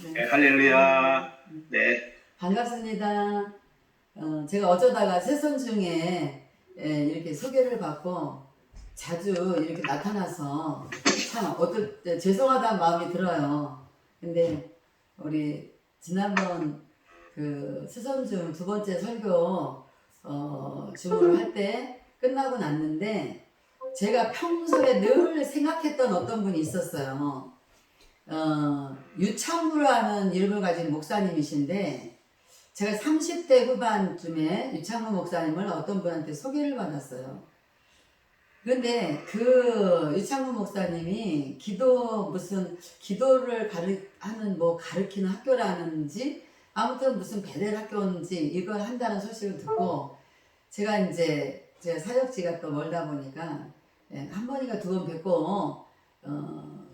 네, 할렐루야. 네. 반갑습니다. 제가 어쩌다가 새손 중에 이렇게 소개를 받고 자주 이렇게 나타나서 참 어떨 때 죄송하다는 마음이 들어요. 근데 우리 지난번 그 새손중 두 번째 설교 주문을 할 때 끝나고 났는데 제가 평소에 늘 생각했던 어떤 분이 있었어요. 유창무라는 이름을 가진 목사님이신데 제가 30대 후반쯤에 유창무 목사님을 어떤 분한테 소개를 받았어요. 그런데 그 유창무 목사님이 무슨 기도를 하는 가르치는 학교라는지 아무튼 무슨 베델 학교인지 이걸 한다는 소식을 듣고 제가 사역지가 또 멀다 보니까 한 번인가 두 번 뵙고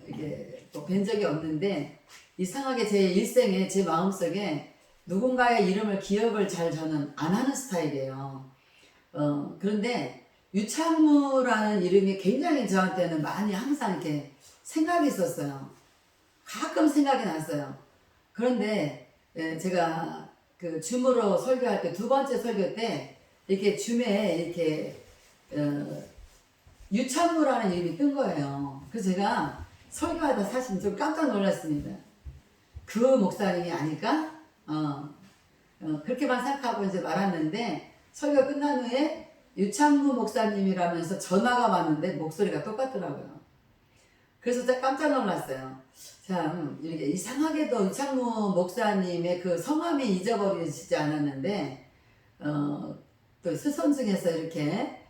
이게 또 뵌 적이 없는데 이상하게 제 일생에 제 마음속에 누군가의 이름을 기억을 저는 안 하는 스타일이에요. 그런데 유창무라는 이름이 굉장히 저한테는 많이 항상 이렇게 생각이 있었어요. 가끔 생각이 났어요. 그런데 제가 그 줌으로 설교할 때 두 번째 설교 때 이렇게 줌에 이렇게 유창무라는 이름이 뜬 거예요. 그래서 제가 설교하다 사실 좀 깜짝 놀랐습니다. 그 목사님이 아닐까? 그렇게만 생각하고 이제 말았는데 설교 끝난 후에 유창무 목사님이라면서 전화가 왔는데 목소리가 똑같더라고요. 그래서 제가 깜짝 놀랐어요. 참 이렇게 이상하게도 유창무 목사님의 그 성함이 잊어버리지 않았는데 또 스선중에서 이렇게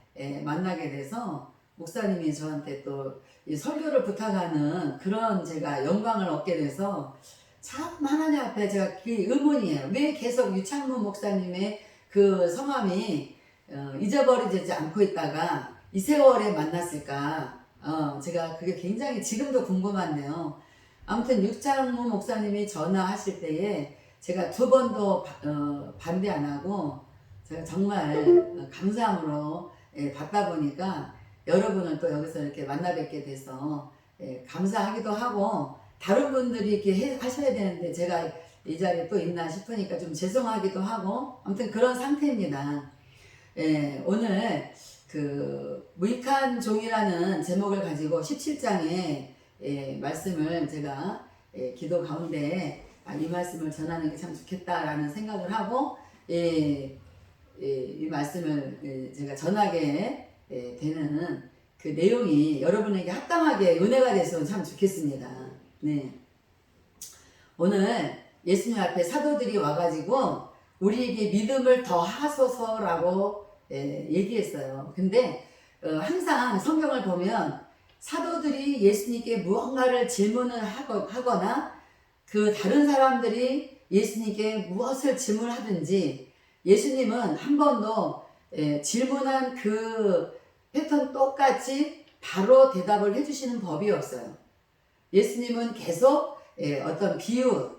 만나게 돼서 목사님이 저한테 또 이 설교를 부탁하는 그런 제가 영광을 얻게 돼서 참 하나님 앞에 제가 그 의문이에요. 왜 계속 유창무 목사님의 그 성함이 잊어버리지 않고 있다가 이 세월에 만났을까? 제가 그게 굉장히 지금도 궁금한데요. 아무튼 유창무 목사님이 전화하실 때에 제가 두 번도 반대 안 하고 제가 정말 감사함으로 받다 보니까 여러분을 또 여기서 이렇게 만나 뵙게 돼서 감사하기도 하고 다른 분들이 이렇게 하셔야 되는데 제가 이 자리에 또 있나 싶으니까 좀 죄송하기도 하고 아무튼 그런 상태입니다. 오늘 그 무익한 종이라는 제목을 가지고 17장의 말씀을 제가 기도 가운데 이 말씀을 전하는 게 참 좋겠다라는 생각을 하고 이 말씀을 제가 전하게 되는 그 내용이 여러분에게 합당하게 은혜가 됐으면 참 좋겠습니다. 네. 오늘 예수님 앞에 사도들이 와가지고 우리에게 믿음을 더 하소서라고 얘기했어요. 근데 항상 성경을 보면 사도들이 예수님께 무언가를 질문을 하거나 그 다른 사람들이 예수님께 무엇을 질문하든지 예수님은 한 번도 질문한 그 패턴 똑같이 바로 대답을 해주시는 법이 없어요. 예수님은 계속 어떤 비유,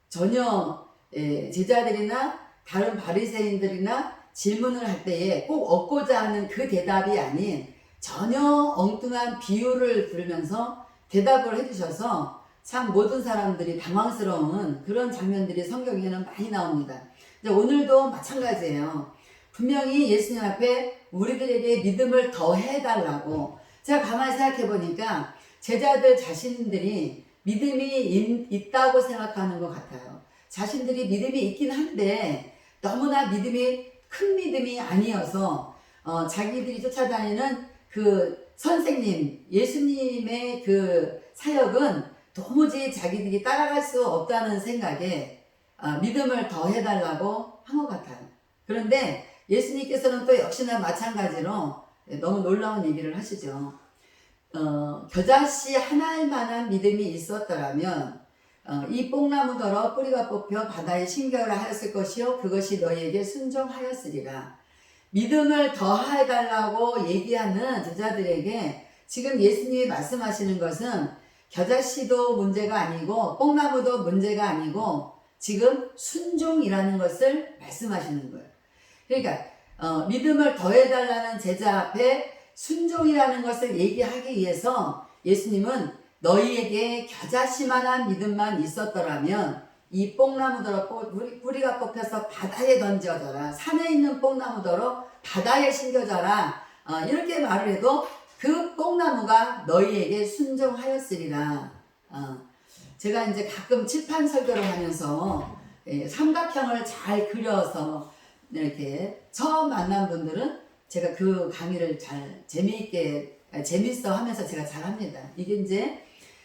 전혀 제자들이나 다른 바리새인들이나 질문을 할 때에 꼭 얻고자 하는 그 대답이 아닌 전혀 엉뚱한 비유를 들으면서 대답을 해주셔서 참 모든 사람들이 당황스러운 그런 장면들이 성경에는 많이 나옵니다. 오늘도 마찬가지예요. 분명히 예수님 앞에 우리들에게 믿음을 더 해달라고 제가 가만히 생각해 보니까 제자들 자신들이 믿음이 있다고 생각하는 것 같아요. 자신들이 믿음이 있긴 한데 너무나 큰 믿음이 아니어서 자기들이 쫓아다니는 그 선생님 예수님의 그 사역은 도무지 자기들이 따라갈 수 없다는 생각에 믿음을 더 해달라고 한 것 같아요. 그런데 예수님께서는 또 역시나 마찬가지로 너무 놀라운 얘기를 하시죠. 겨자씨 하나일 만한 믿음이 있었더라면 이 뽕나무더러 뿌리가 뽑혀 바다에 심겨라 하였을 것이요 그것이 너희에게 순종하였으리라. 믿음을 더해달라고 얘기하는 제자들에게 지금 예수님이 말씀하시는 것은 겨자씨도 문제가 아니고 뽕나무도 문제가 아니고 지금 순종이라는 것을 말씀하시는 거예요. 그러니까 믿음을 더해달라는 제자 앞에 순종이라는 것을 얘기하기 위해서 예수님은 너희에게 겨자씨만한 믿음만 있었더라면 이 뽕나무더러 뿌리가 뽑혀서 바다에 던져져라. 산에 있는 뽕나무더러 바다에 심겨져라. 이렇게 말을 해도 그 뽕나무가 너희에게 순종하였으리라. 제가 이제 가끔 칠판 설교를 하면서 삼각형을 잘 그려서 이렇게 처음 만난 분들은 제가 그 강의를 잘 재밌어 하면서 제가 잘 합니다. 이게 이제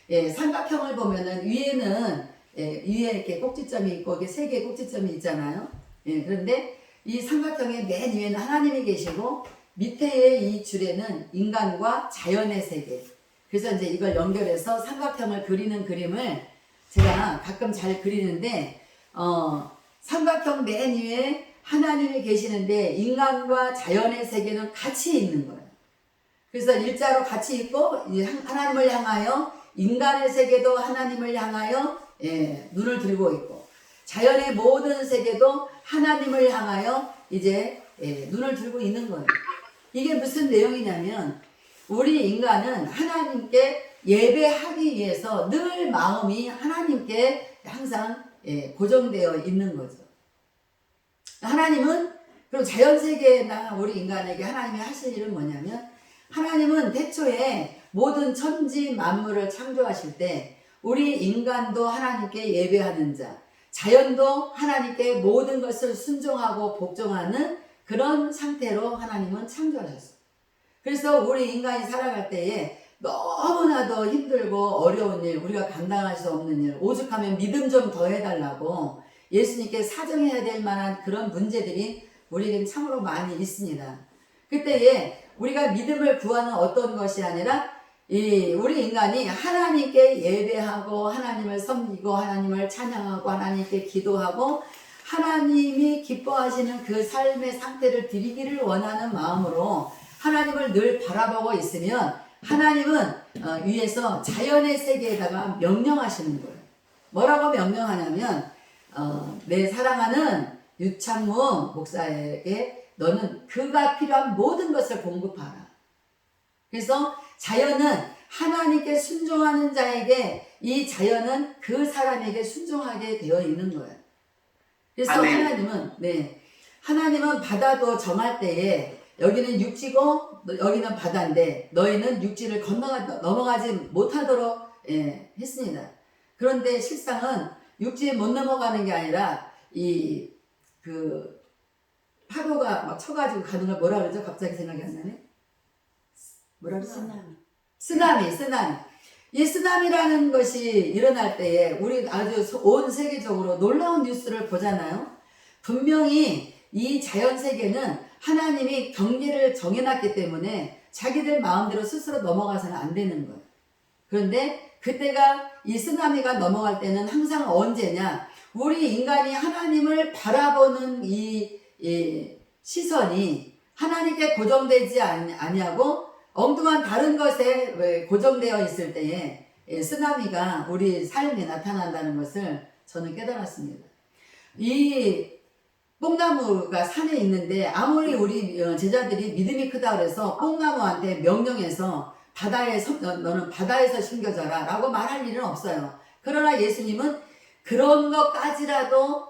삼각형을 보면은 위에는 위에 이렇게 꼭지점이 있고 이게 세 개의 꼭지점이 있잖아요. 그런데 이 삼각형의 맨 위에는 하나님이 계시고 밑에의 이 줄에는 인간과 자연의 세계. 그래서 이제 이걸 연결해서 삼각형을 그리는 그림을 제가 가끔 잘 그리는데 삼각형 맨 위에 하나님이 계시는데 인간과 자연의 세계는 같이 있는 거예요. 그래서 일자로 같이 있고 하나님을 향하여 인간의 세계도 하나님을 향하여 눈을 들고 있고 자연의 모든 세계도 하나님을 향하여 이제 눈을 들고 있는 거예요. 이게 무슨 내용이냐면 우리 인간은 하나님께 예배하기 위해서 늘 마음이 하나님께 항상 고정되어 있는 거죠. 하나님은 그리고 자연세계나 우리 인간에게 하나님이 하실 일은 뭐냐면 하나님은 태초에 모든 천지 만물을 창조하실 때 우리 인간도 하나님께 예배하는 자, 자연도 하나님께 모든 것을 순종하고 복종하는 그런 상태로 하나님은 창조하셨어요. 그래서 우리 인간이 살아갈 때에 너무나도 힘들고 어려운 일, 우리가 감당할 수 없는 일, 오죽하면 믿음 좀 더 해달라고 예수님께 사정해야 될 만한 그런 문제들이 우리에겐 참으로 많이 있습니다. 그때에 우리가 믿음을 구하는 어떤 것이 아니라 우리 인간이 하나님께 예배하고 하나님을 섬기고 하나님을 찬양하고 하나님께 기도하고 하나님이 기뻐하시는 그 삶의 상태를 드리기를 원하는 마음으로 하나님을 늘 바라보고 있으면 하나님은 위에서 자연의 세계에다가 명령하시는 거예요. 뭐라고 명령하냐면 내 사랑하는 유창무 목사에게 너는 그가 필요한 모든 것을 공급하라. 그래서 자연은 하나님께 순종하는 자에게 이 자연은 그 사람에게 순종하게 되어 있는 거예요. 그래서 하나님은 바다도 정할 때에 여기는 육지고 여기는 바다인데 너희는 육지를 넘어가지 못하도록 했습니다. 그런데 실상은 육지에 못 넘어가는 게 아니라 그 파도가 막 쳐가지고 가는 걸 뭐라 그러죠? 갑자기 생각이 안 나네. 뭐라 그러죠? 쓰나미. 이 쓰나미라는 것이 일어날 때에 우리 아주 온 세계적으로 놀라운 뉴스를 보잖아요. 분명히 이 자연 세계는 하나님이 경계를 정해놨기 때문에 자기들 마음대로 스스로 넘어가서는 안 되는 거예요. 그런데 그때가 이 쓰나미가 넘어갈 때는 항상 언제냐? 우리 인간이 하나님을 바라보는 이 시선이 하나님께 고정되지 아니하고 엉뚱한 다른 것에 고정되어 있을 때에 쓰나미가 우리 삶에 나타난다는 것을 저는 깨달았습니다. 이 뽕나무가 산에 있는데 아무리 우리 제자들이 믿음이 크다 그래서 뽕나무한테 명령해서 너는 바다에서 심겨져라 라고 말할 일은 없어요. 그러나 예수님은 그런 것까지라도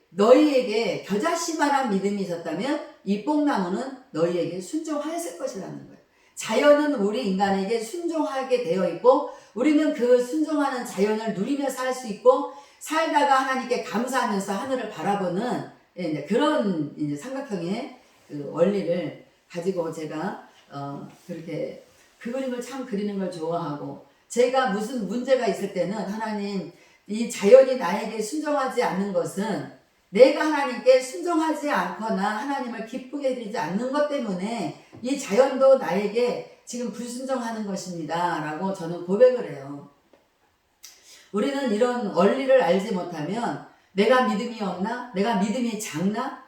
너희에게 겨자씨만한 믿음이 있었다면 이 뽕나무는 너희에게 순종하였을 것이라는 거예요. 자연은 우리 인간에게 순종하게 되어 있고 우리는 그 순종하는 자연을 누리며 살 수 있고 살다가 하나님께 감사하면서 하늘을 바라보는 그런 이제 삼각형의 그 원리를 가지고 제가 그렇게 그 그림을 참 그리는 걸 좋아하고 제가 무슨 문제가 있을 때는 하나님 이 자연이 나에게 순종하지 않는 것은 내가 하나님께 순종하지 않거나 하나님을 기쁘게 해드리지 않는 것 때문에 이 자연도 나에게 지금 불순종하는 것입니다 라고 저는 고백을 해요. 우리는 이런 원리를 알지 못하면 내가 믿음이 없나? 내가 믿음이 작나?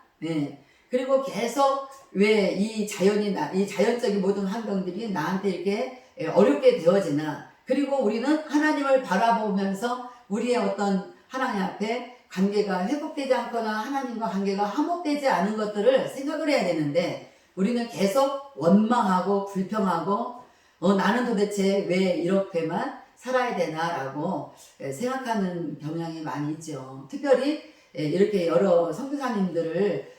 그리고 계속 왜 이 자연적인 모든 환경들이 나한테 이렇게 어렵게 되어지나? 그리고 우리는 하나님을 바라보면서 우리의 어떤 하나님 앞에 관계가 회복되지 않거나 하나님과 관계가 화목되지 않은 것들을 생각을 해야 되는데 우리는 계속 원망하고 불평하고 나는 도대체 왜 이렇게만 살아야 되나라고 생각하는 경향이 많이 있죠. 특별히 이렇게 여러 선교사님들을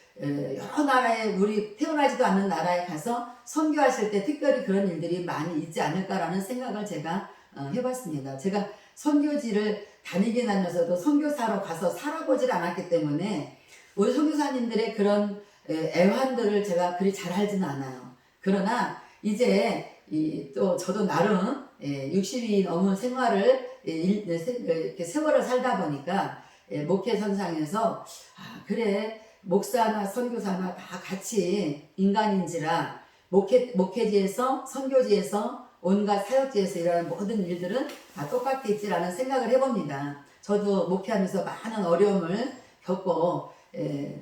여러 나라에 우리 태어나지도 않는 나라에 가서 선교하실 때 특별히 그런 일들이 많이 있지 않을까라는 생각을 제가 해봤습니다. 제가 선교지를 다니긴 하면서도 선교사로 가서 살아보질 않았기 때문에 우리 선교사님들의 그런 애환들을 제가 그리 잘 알지는 않아요. 그러나 이제 또 저도 나름 60이 넘은 생활을 이렇게 세월을 살다 보니까 목회 선상에서 그래 목사나 선교사나 다 같이 인간인지라 목회지에서 선교지에서 온갖 사역지에서 일하는 모든 일들은 다 똑같겠지라는 생각을 해봅니다. 저도 목회하면서 많은 어려움을 겪고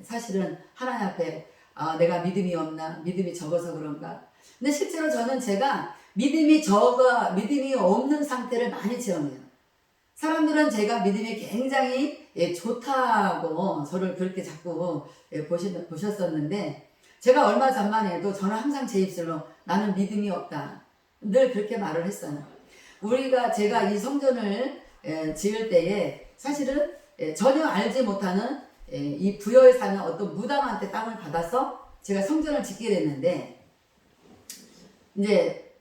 사실은 하나님 앞에 내가 믿음이 없나 믿음이 적어서 그런가. 근데 실제로 저는 제가 믿음이 없는 상태를 많이 체험해요. 사람들은 제가 믿음이 굉장히 좋다고 저를 그렇게 자꾸 보셨었는데 제가 얼마 전만 해도 저는 항상 제 입술로 나는 믿음이 없다. 늘 그렇게 말을 했어요. 제가 이 성전을 지을 때에 사실은 전혀 알지 못하는 이 부여에 사는 어떤 무당한테 땅을 받아서 제가 성전을 짓게 됐는데 이제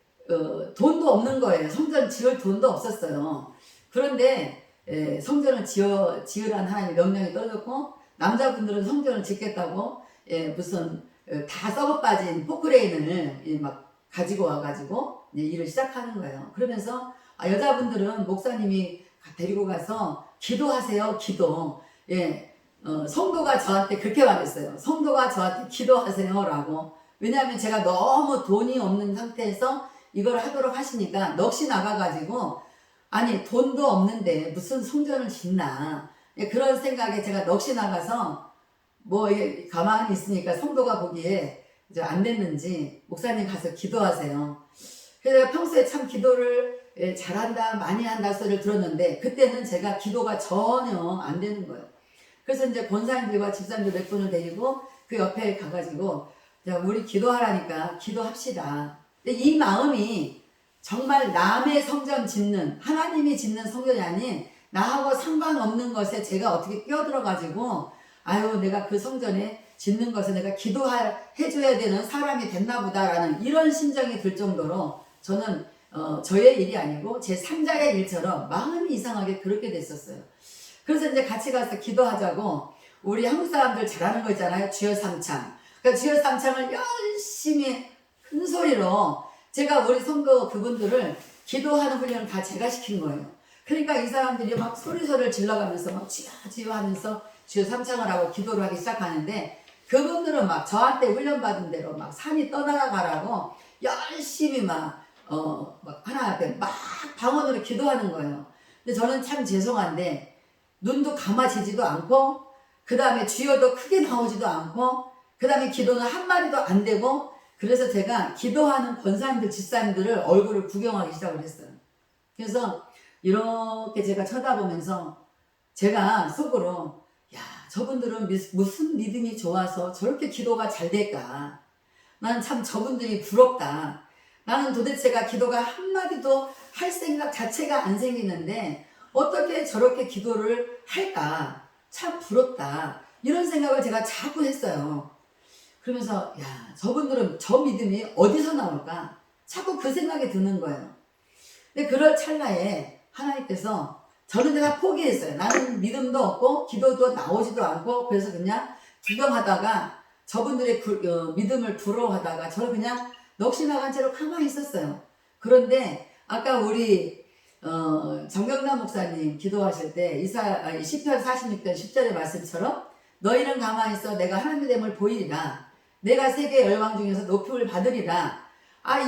돈도 없는 거예요. 성전 지을 돈도 없었어요. 그런데 성전을 지으라는 하나님의 명령이 떨어졌고 남자분들은 성전을 짓겠다고 무슨 다 썩어빠진 포크레인을 막 가지고 와가지고 이제 일을 시작하는 거예요. 그러면서 여자분들은 목사님이 데리고 가서 기도하세요. 기도. 성도가 저한테 그렇게 말했어요. 성도가 저한테 기도하세요라고. 왜냐하면 제가 너무 돈이 없는 상태에서 이걸 하도록 하시니까 넋이 나가가지고 아니 돈도 없는데 무슨 성전을 짓나 그런 생각에 제가 넋이 나가서 뭐 가만히 있으니까 성도가 보기에 이제 안 됐는지 목사님 가서 기도하세요. 그래서 제가 평소에 참 기도를 잘한다 많이 한다 소리를 들었는데 그때는 제가 기도가 전혀 안 되는 거예요. 그래서 이제 권사님들과 집사님들 몇 분을 데리고 그 옆에 가가지고 우리 기도하라니까 기도합시다. 근데 이 마음이 정말 남의 성전 짓는 하나님이 짓는 성전이 아닌 나하고 상관없는 것에 제가 어떻게 끼어들어가지고 내가 그 성전에 짓는 것에 내가 기도해줘야 되는 사람이 됐나 보다라는 이런 심정이 들 정도로 저는 저의 일이 아니고 제 3자의 일처럼 마음이 이상하게 그렇게 됐었어요. 그래서 이제 같이 가서 기도하자고 우리 한국 사람들 잘하는 거 있잖아요. 주여 삼창. 그러니까 주여 삼창을 열심히 큰 소리로 제가 우리 성도 그분들을 기도하는 훈련을 다 제가 시킨 거예요. 그러니까 이 사람들이 막 소리를 질러가면서 막 주여 주여 하면서 주여 삼창을 하고 기도를 하기 시작하는데 그분들은 막 저한테 훈련받은 대로 막 산이 떠나가라고 열심히 막 하나 앞에 막 방언으로 기도하는 거예요. 근데 저는 참 죄송한데 눈도 감아지지도 않고 그 다음에 주여도 크게 나오지도 않고 그 다음에 기도는 한마디도 안 되고 그래서 제가 기도하는 권사님들 집사님들을 얼굴을 구경하기 시작을 했어요. 그래서 이렇게 제가 쳐다보면서 제가 속으로 저분들은 무슨 믿음이 좋아서 저렇게 기도가 잘 될까. 나는 참 저분들이 부럽다. 나는 도대체가 기도가 한마디도 할 생각 자체가 안 생기는데 어떻게 저렇게 기도를 할까. 참 부럽다. 이런 생각을 제가 자꾸 했어요. 그러면서 저분들은 저 믿음이 어디서 나올까? 자꾸 그 생각이 드는 거예요. 근데 그럴 찰나에 하나님께서 저는 제가 포기했어요. 나는 믿음도 없고 기도도 나오지도 않고 그래서 그냥 구경하다가 저분들의 믿음을 부러워하다가 저를 그냥 넋이 나간 채로 가만히 있었어요. 그런데 아까 우리 정경남 목사님 기도하실 때 시편 46편 10절의 말씀처럼 너희는 가만히 있어 내가 하나님의 됨을 보이리라. 내가 세계 열왕 중에서 높임을 받으리라.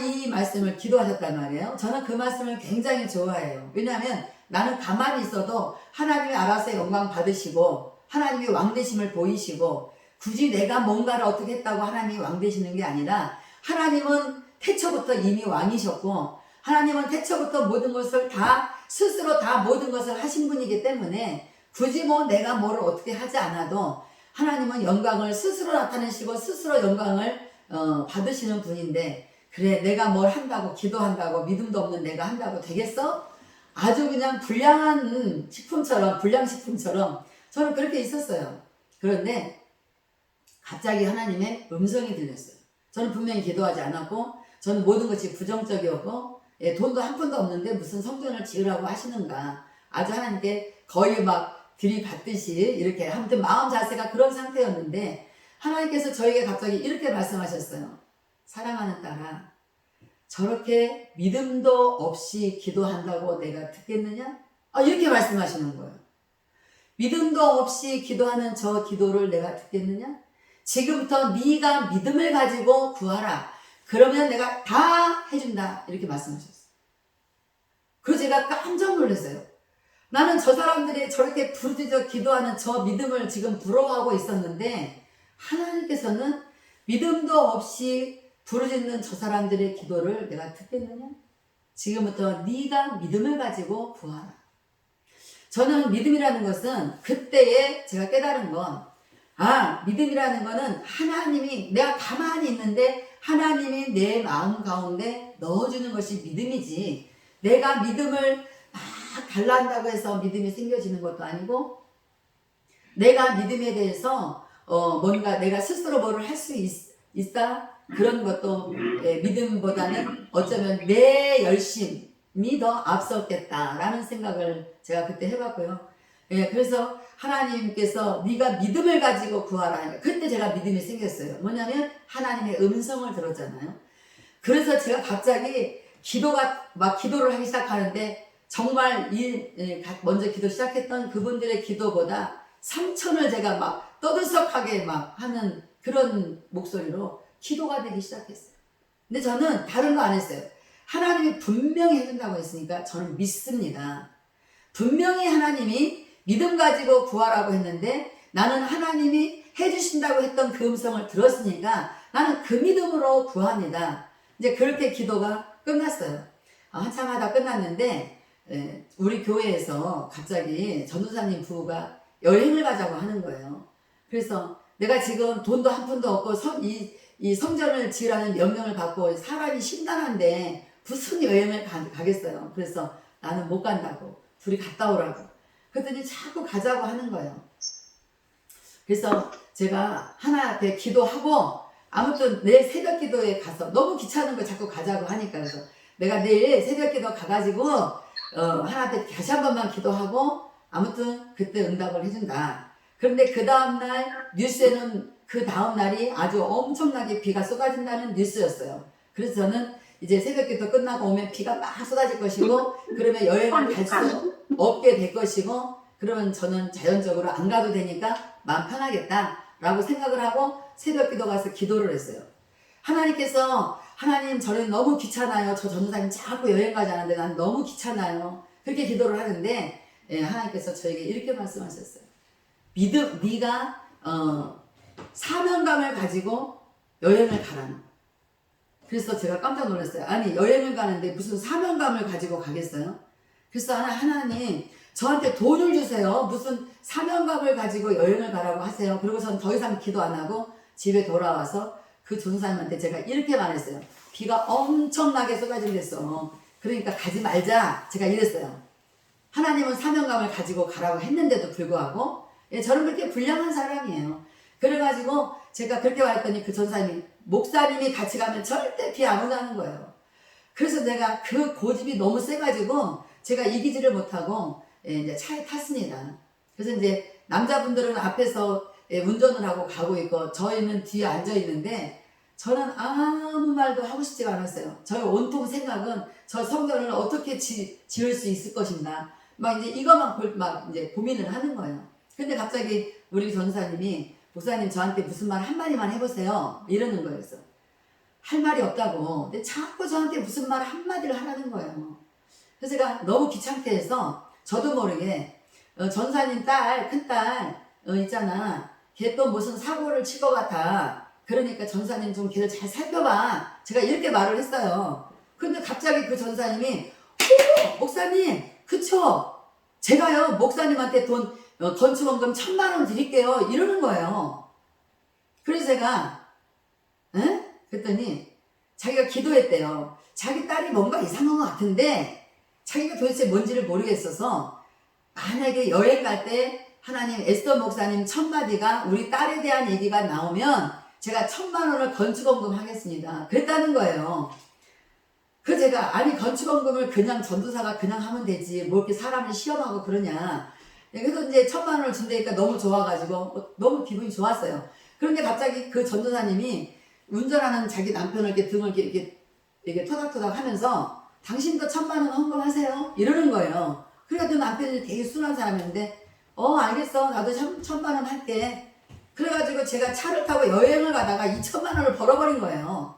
이 말씀을 기도하셨단 말이에요. 저는 그 말씀을 굉장히 좋아해요. 왜냐하면 나는 가만히 있어도 하나님이 알아서 영광 받으시고 하나님이 왕되심을 보이시고 굳이 내가 뭔가를 어떻게 했다고 하나님이 왕되시는 게 아니라 하나님은 태초부터 이미 왕이셨고 하나님은 태초부터 모든 것을 다 스스로 다 모든 것을 하신 분이기 때문에 굳이 내가 뭐를 어떻게 하지 않아도 하나님은 영광을 스스로 나타내시고 스스로 영광을 받으시는 분인데 그래 내가 뭘 한다고 기도한다고 믿음도 없는 내가 한다고 되겠어? 아주 그냥 불량식품처럼 저는 그렇게 있었어요. 그런데 갑자기 하나님의 음성이 들렸어요. 저는 분명히 기도하지 않았고, 저는 모든 것이 부정적이었고, 돈도 한 푼도 없는데 무슨 성전을 지으라고 하시는가. 아주 하나님께 거의 막 들이받듯이 이렇게 아무튼 마음 자세가 그런 상태였는데, 하나님께서 저에게 갑자기 이렇게 말씀하셨어요. 사랑하는 딸아, 저렇게 믿음도 없이 기도한다고 내가 듣겠느냐? 이렇게 말씀하시는 거예요. 믿음도 없이 기도하는 저 기도를 내가 듣겠느냐? 지금부터 네가 믿음을 가지고 구하라. 그러면 내가 다 해준다. 이렇게 말씀하셨어요. 그래서 제가 깜짝 놀랐어요. 나는 저 사람들이 저렇게 부르짖어 기도하는 저 믿음을 지금 부러워하고 있었는데, 하나님께서는 믿음도 없이 부르짖는 저 사람들의 기도를 내가 듣겠느냐? 지금부터 네가 믿음을 가지고 구하라. 저는 믿음이라는 것은 그때에 제가 깨달은 건, 믿음이라는 거는 하나님이, 내가 가만히 있는데 하나님이 내 마음 가운데 넣어주는 것이 믿음이지, 내가 믿음을 막 달란다고 해서 믿음이 생겨지는 것도 아니고, 내가 믿음에 대해서 뭔가 내가 스스로 뭐를 할 수 있다? 그런 것도 믿음보다는 어쩌면 내 열심이 더 앞섰겠다라는 생각을 제가 그때 해봤고요. 그래서 하나님께서 네가 믿음을 가지고 구하라. 그때 제가 믿음이 생겼어요. 뭐냐면 하나님의 음성을 들었잖아요. 그래서 제가 갑자기 기도를 하기 시작하는데, 정말 먼저 기도 시작했던 그분들의 기도보다 3천을 제가 막 떠들썩하게 막 하는 그런 목소리로 기도가 되기 시작했어요. 근데 저는 다른 거 안 했어요. 하나님이 분명히 해준다고 했으니까 저는 믿습니다. 분명히 하나님이 믿음 가지고 구하라고 했는데, 나는 하나님이 해주신다고 했던 그 음성을 들었으니까 나는 그 믿음으로 구합니다. 이제 그렇게 기도가 끝났어요. 한참 하다 끝났는데, 우리 교회에서 갑자기 전도사님 부부가 여행을 가자고 하는 거예요. 그래서 내가 지금 돈도 한 푼도 없고 이 성전을 지으라는 명령을 받고 사람이 심란한데 무슨 여행을 가겠어요. 그래서 나는 못 간다고, 둘이 갔다 오라고. 그랬더니 자꾸 가자고 하는 거예요. 그래서 제가 하나 앞에 기도하고, 아무튼 내일 새벽 기도에 가서, 너무 귀찮은 거 자꾸 가자고 하니까, 그래서 내가 내일 새벽 기도 가가지고 하나 앞에 다시 한 번만 기도하고, 아무튼 그때 응답을 해준다. 그런데 그 다음날 뉴스에는 그 다음날이 아주 엄청나게 비가 쏟아진다는 뉴스였어요. 그래서 저는 이제 새벽기도 끝나고 오면 비가 막 쏟아질 것이고, 그러면 여행을 갈 수 없게 될 것이고, 그러면 저는 자연적으로 안 가도 되니까 마음 편하겠다라고 생각을 하고 새벽기도 가서 기도를 했어요. 하나님께서, 하나님 저는 너무 귀찮아요. 저 전도사님 자꾸 여행 가자는데 난 너무 귀찮아요. 그렇게 기도를 하는데, 하나님께서 저에게 이렇게 말씀하셨어요. 네가 사명감을 가지고 여행을 가라는. 그래서 제가 깜짝 놀랐어요. 아니, 여행을 가는데 무슨 사명감을 가지고 가겠어요? 그래서 하나님 저한테 돈을 주세요. 무슨 사명감을 가지고 여행을 가라고 하세요. 그리고선 더 이상 기도 안 하고 집에 돌아와서 그 전사님한테 제가 이렇게 말했어요. 비가 엄청나게 쏟아진댔어. 그러니까 가지 말자. 제가 이랬어요. 하나님은 사명감을 가지고 가라고 했는데도 불구하고, 저는 그렇게 불량한 사람이에요. 그래가지고 제가 그렇게 말했더니 그 전사님이, 목사님이 같이 가면 절대 비 안 오다는 거예요. 그래서 내가 그 고집이 너무 세가지고 제가 이기지를 못하고 이제 차에 탔습니다. 그래서 이제 남자분들은 앞에서 운전을 하고 가고 있고 저희는 뒤에 앉아 있는데, 저는 아무 말도 하고 싶지가 않았어요. 저의 온통 생각은 저 성전을 어떻게 지을 수 있을 것인가, 막 이제 이것만 막 이제 고민을 하는 거예요. 근데 갑자기 우리 전사님이, 목사님 저한테 무슨 말 한마디만 해보세요. 이러는 거였어. 할 말이 없다고. 근데 자꾸 저한테 무슨 말 한마디를 하라는 거예요. 그래서 제가 너무 귀찮게 해서 저도 모르게 전사님 큰딸 있잖아. 걔 또 무슨 사고를 칠 것 같아. 그러니까 전사님 좀 걔를 잘 살펴봐. 제가 이렇게 말을 했어요. 근데 갑자기 그 전사님이, 목사님 그쵸? 제가요 목사님한테 돈 건축원금 1,000,000원 드릴게요. 이러는 거예요. 그래서 제가 그랬더니 자기가 기도했대요. 자기 딸이 뭔가 이상한 것 같은데 자기가 도대체 뭔지를 모르겠어서 만약에 여행 갈 때 하나님 에스더 목사님 첫마디가 우리 딸에 대한 얘기가 나오면 제가 1,000,000원을 건축원금 하겠습니다. 그랬다는 거예요. 그 제가 아니 건축원금을 그냥 전도사가 그냥 하면 되지 뭐 이렇게 사람을 시험하고 그러냐. 그래서 이제 1,000,000원을 준다니까 너무 좋아가지고 너무 기분이 좋았어요. 그런데 갑자기 그 전도사님이 운전하는 자기 남편을 이렇게 등을 이렇게 토닥토닥 하면서 당신도 1,000,000원 헌금하세요 이러는 거예요. 그러니까 그 남편이 되게 순한 사람인데 알겠어 나도 1,000,000원 할게. 그래가지고 제가 차를 타고 여행을 가다가 2,000,000원을 벌어버린 거예요.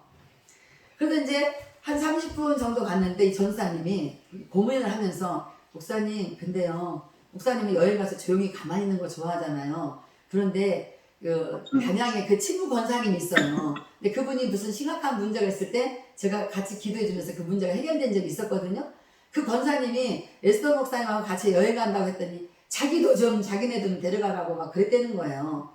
그래서 이제 한 30분 정도 갔는데 이 전사님이 고민을 하면서 목사님 근데요 목사님은 여행 가서 조용히 가만히 있는 거 좋아하잖아요. 그런데 그 단양에 그 친구 권사님이 있어요. 근데 그분이 무슨 심각한 문제가 있을 때 제가 같이 기도해 주면서 그 문제가 해결된 적이 있었거든요. 그 권사님이 에스더 목사님하고 같이 여행 간다고 했더니 자기도 좀 자기네 좀 데려가라고 막 그랬다는 거예요.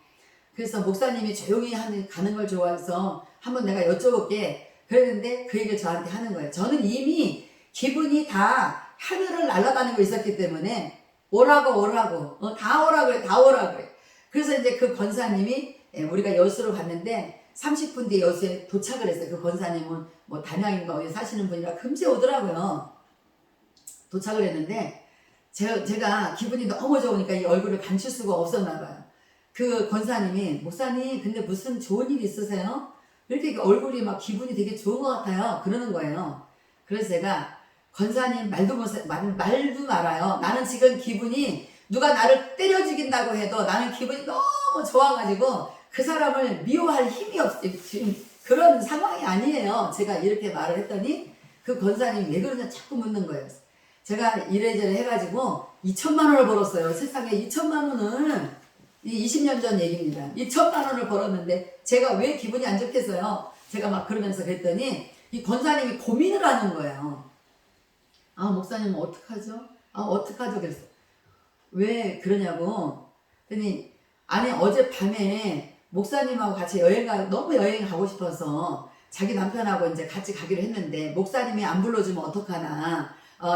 그래서 목사님이 조용히 가는 걸 좋아해서 한번 내가 여쭤볼게 그랬는데 그 얘기를 저한테 하는 거예요. 저는 이미 기분이 다 하늘을 날아다니고 있었기 때문에 오라고 다 오라 그래. 그래서 이제 그 권사님이 우리가 여수로 갔는데 30분 뒤에 여수에 도착을 했어요. 그 권사님은 뭐 단양인가 어디 사시는 분이라 금세 오더라고요. 도착을 했는데 제가 기분이 너무 좋으니까 이 얼굴을 감출 수가 없었나 봐요. 그 권사님이 목사님 근데 무슨 좋은 일 있으세요? 이렇게 얼굴이 막 기분이 되게 좋은 것 같아요. 그러는 거예요. 그래서 제가 권사님 말도 말아요. 나는 지금 기분이 누가 나를 때려 죽인다고 해도 나는 기분이 너무 좋아가지고 그 사람을 미워할 힘이 없어요. 지금 그런 상황이 아니에요. 제가 이렇게 말을 했더니 그 권사님이 왜 그러냐 자꾸 묻는 거예요. 제가 이래저래 해가지고 2,000,000원을 벌었어요. 세상에 2,000,000원을 이 20년 전 얘기입니다. 2,000,000원을 벌었는데 제가 왜 기분이 안 좋겠어요? 제가 막 그러면서 그랬더니 이 권사님이 고민을 하는 거예요. 목사님은 어떡하죠? 어떡하죠? 그랬어. 왜 그러냐고. 그랬더니 아니 어젯밤에 목사님하고 같이 너무 여행 가고 싶어서 자기 남편하고 이제 같이 가기로 했는데 목사님이 안 불러주면 어떡하나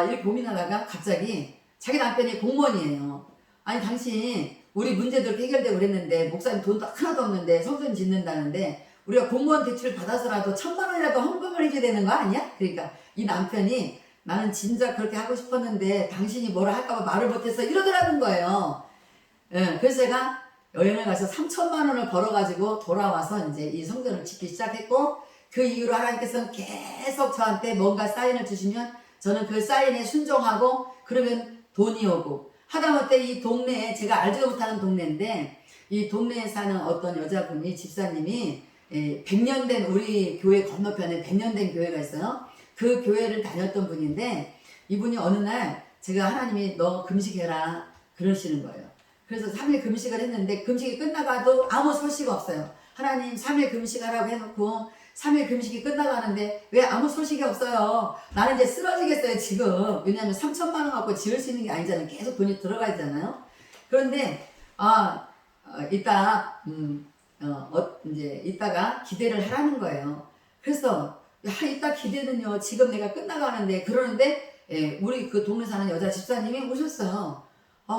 이렇게 고민하다가 갑자기 자기 남편이 공무원이에요. 아니 당신 우리 문제들 해결되고 그랬는데 목사님 돈도 하나도 없는데 성전 짓는다는데 우리가 공무원 대출 받아서라도 1,000,000원이라도 헌금을 해줘야 되는 거 아니야? 그러니까 이 남편이 나는 진짜 그렇게 하고 싶었는데 당신이 뭐라 할까봐 말을 못해서 이러더라는 거예요. 그래서 제가 여행을 가서 3,000,000원을 벌어가지고 돌아와서 이제 이 성전을 짓기 시작했고 그 이후로 하나님께서는 계속 저한테 뭔가 사인을 주시면 저는 그 사인에 순종하고 그러면 돈이 오고 하다못해 이 동네에 제가 알지도 못하는 동네인데 이 동네에 사는 어떤 여자분이 집사님이 100년 된 우리 교회 건너편에 100년 된 교회가 있어요. 그 교회를 다녔던 분인데 이분이 어느 날 제가 하나님이 너 금식해라 그러시는 거예요. 그래서 3일 금식을 했는데 금식이 끝나가도 아무 소식 없어요. 하나님 3일 금식하라고 해놓고 3일 금식이 끝나가는데 왜 아무 소식이 없어요? 나는 이제 쓰러지겠어요 지금. 왜냐하면 3,000,000원 갖고 지을 수 있는 게 아니잖아요. 계속 돈이 들어가야 되잖아요. 그런데 이제 이따가 기대를 하라는 거예요. 그래서 이따 기대는요 지금 내가 끝나가는데 그러는데 우리 그 동네 사는 여자 집사님이 오셨어요.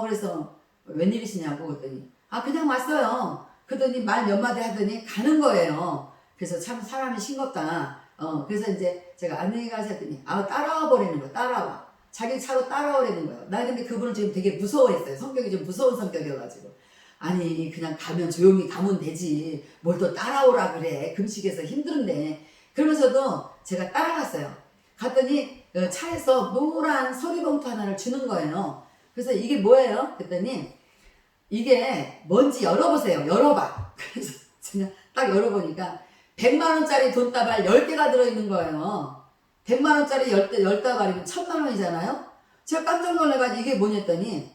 그래서 웬일이시냐고 그랬더니 그냥 왔어요. 그러더니 말 몇 마디 하더니 가는 거예요. 그래서 참 사람이 싱겁다. 그래서 이제 제가 안녕히 가서 했더니 따라와 버리는 거야. 따라와. 자기 차로 따라오라는 거예요. 나 근데 그분은 지금 되게 무서워했어요. 성격이 좀 무서운 성격이어가지고. 아니 그냥 가면 조용히 가면 되지. 뭘 또 따라오라 그래. 금식해서 힘든데. 그러면서도 제가 따라갔어요. 갔더니 차에서 노란 서리봉투 하나를 주는 거예요. 그래서 이게 뭐예요? 그랬더니 이게 뭔지 열어보세요. 열어봐. 그래서 그냥 딱 열어보니까 100만원짜리 돈다발 10개가 들어있는 거예요. 100만원짜리 10다발이면 1,000만원이잖아요? 제가 깜짝 놀라가지고 이게 뭐냐더니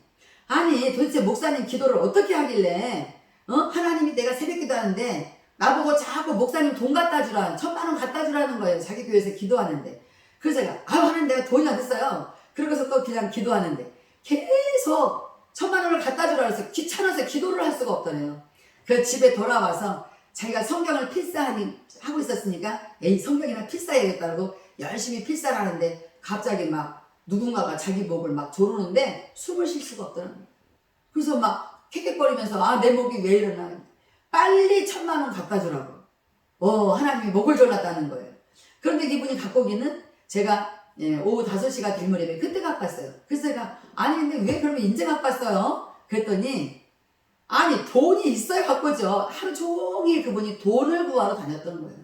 아니 도대체 목사님 기도를 어떻게 하길래 하나님이 내가 새벽기도 하는데 나보고 자꾸 목사님 돈 갖다 주라 1,000만원 갖다 주라는 거예요. 자기 교회에서 기도하는데. 그래서 제가 하나님 내가 돈이 어딨어요. 그러고서 또 그냥 기도하는데 계속 1,000만원을 갖다 주라 그래서 귀찮아서 기도를 할 수가 없더래요. 그 집에 돌아와서 자기가 성경을 필사하고 있었으니까 에이 성경이나 필사해야겠다고 열심히 필사를 하는데 갑자기 막 누군가가 자기 목을 막 조르는데 숨을 쉴 수가 없더라고요. 그래서 막 킥킥거리면서 아, 내 목이 왜 이러나. 빨리 1,000,000원 갖다 주라고. 하나님이 목을 졸랐다는 거예요. 그런데 이분이 갖고 오기는 제가 오후 5시가 될 무렵에 그때 갖고 왔어요. 그래서 제가 아니 근데 왜 그러면 인제 갖고 왔어요? 그랬더니 아니 돈이 있어야 갖고 오죠. 하루 종일 그분이 돈을 구하러 다녔던 거예요.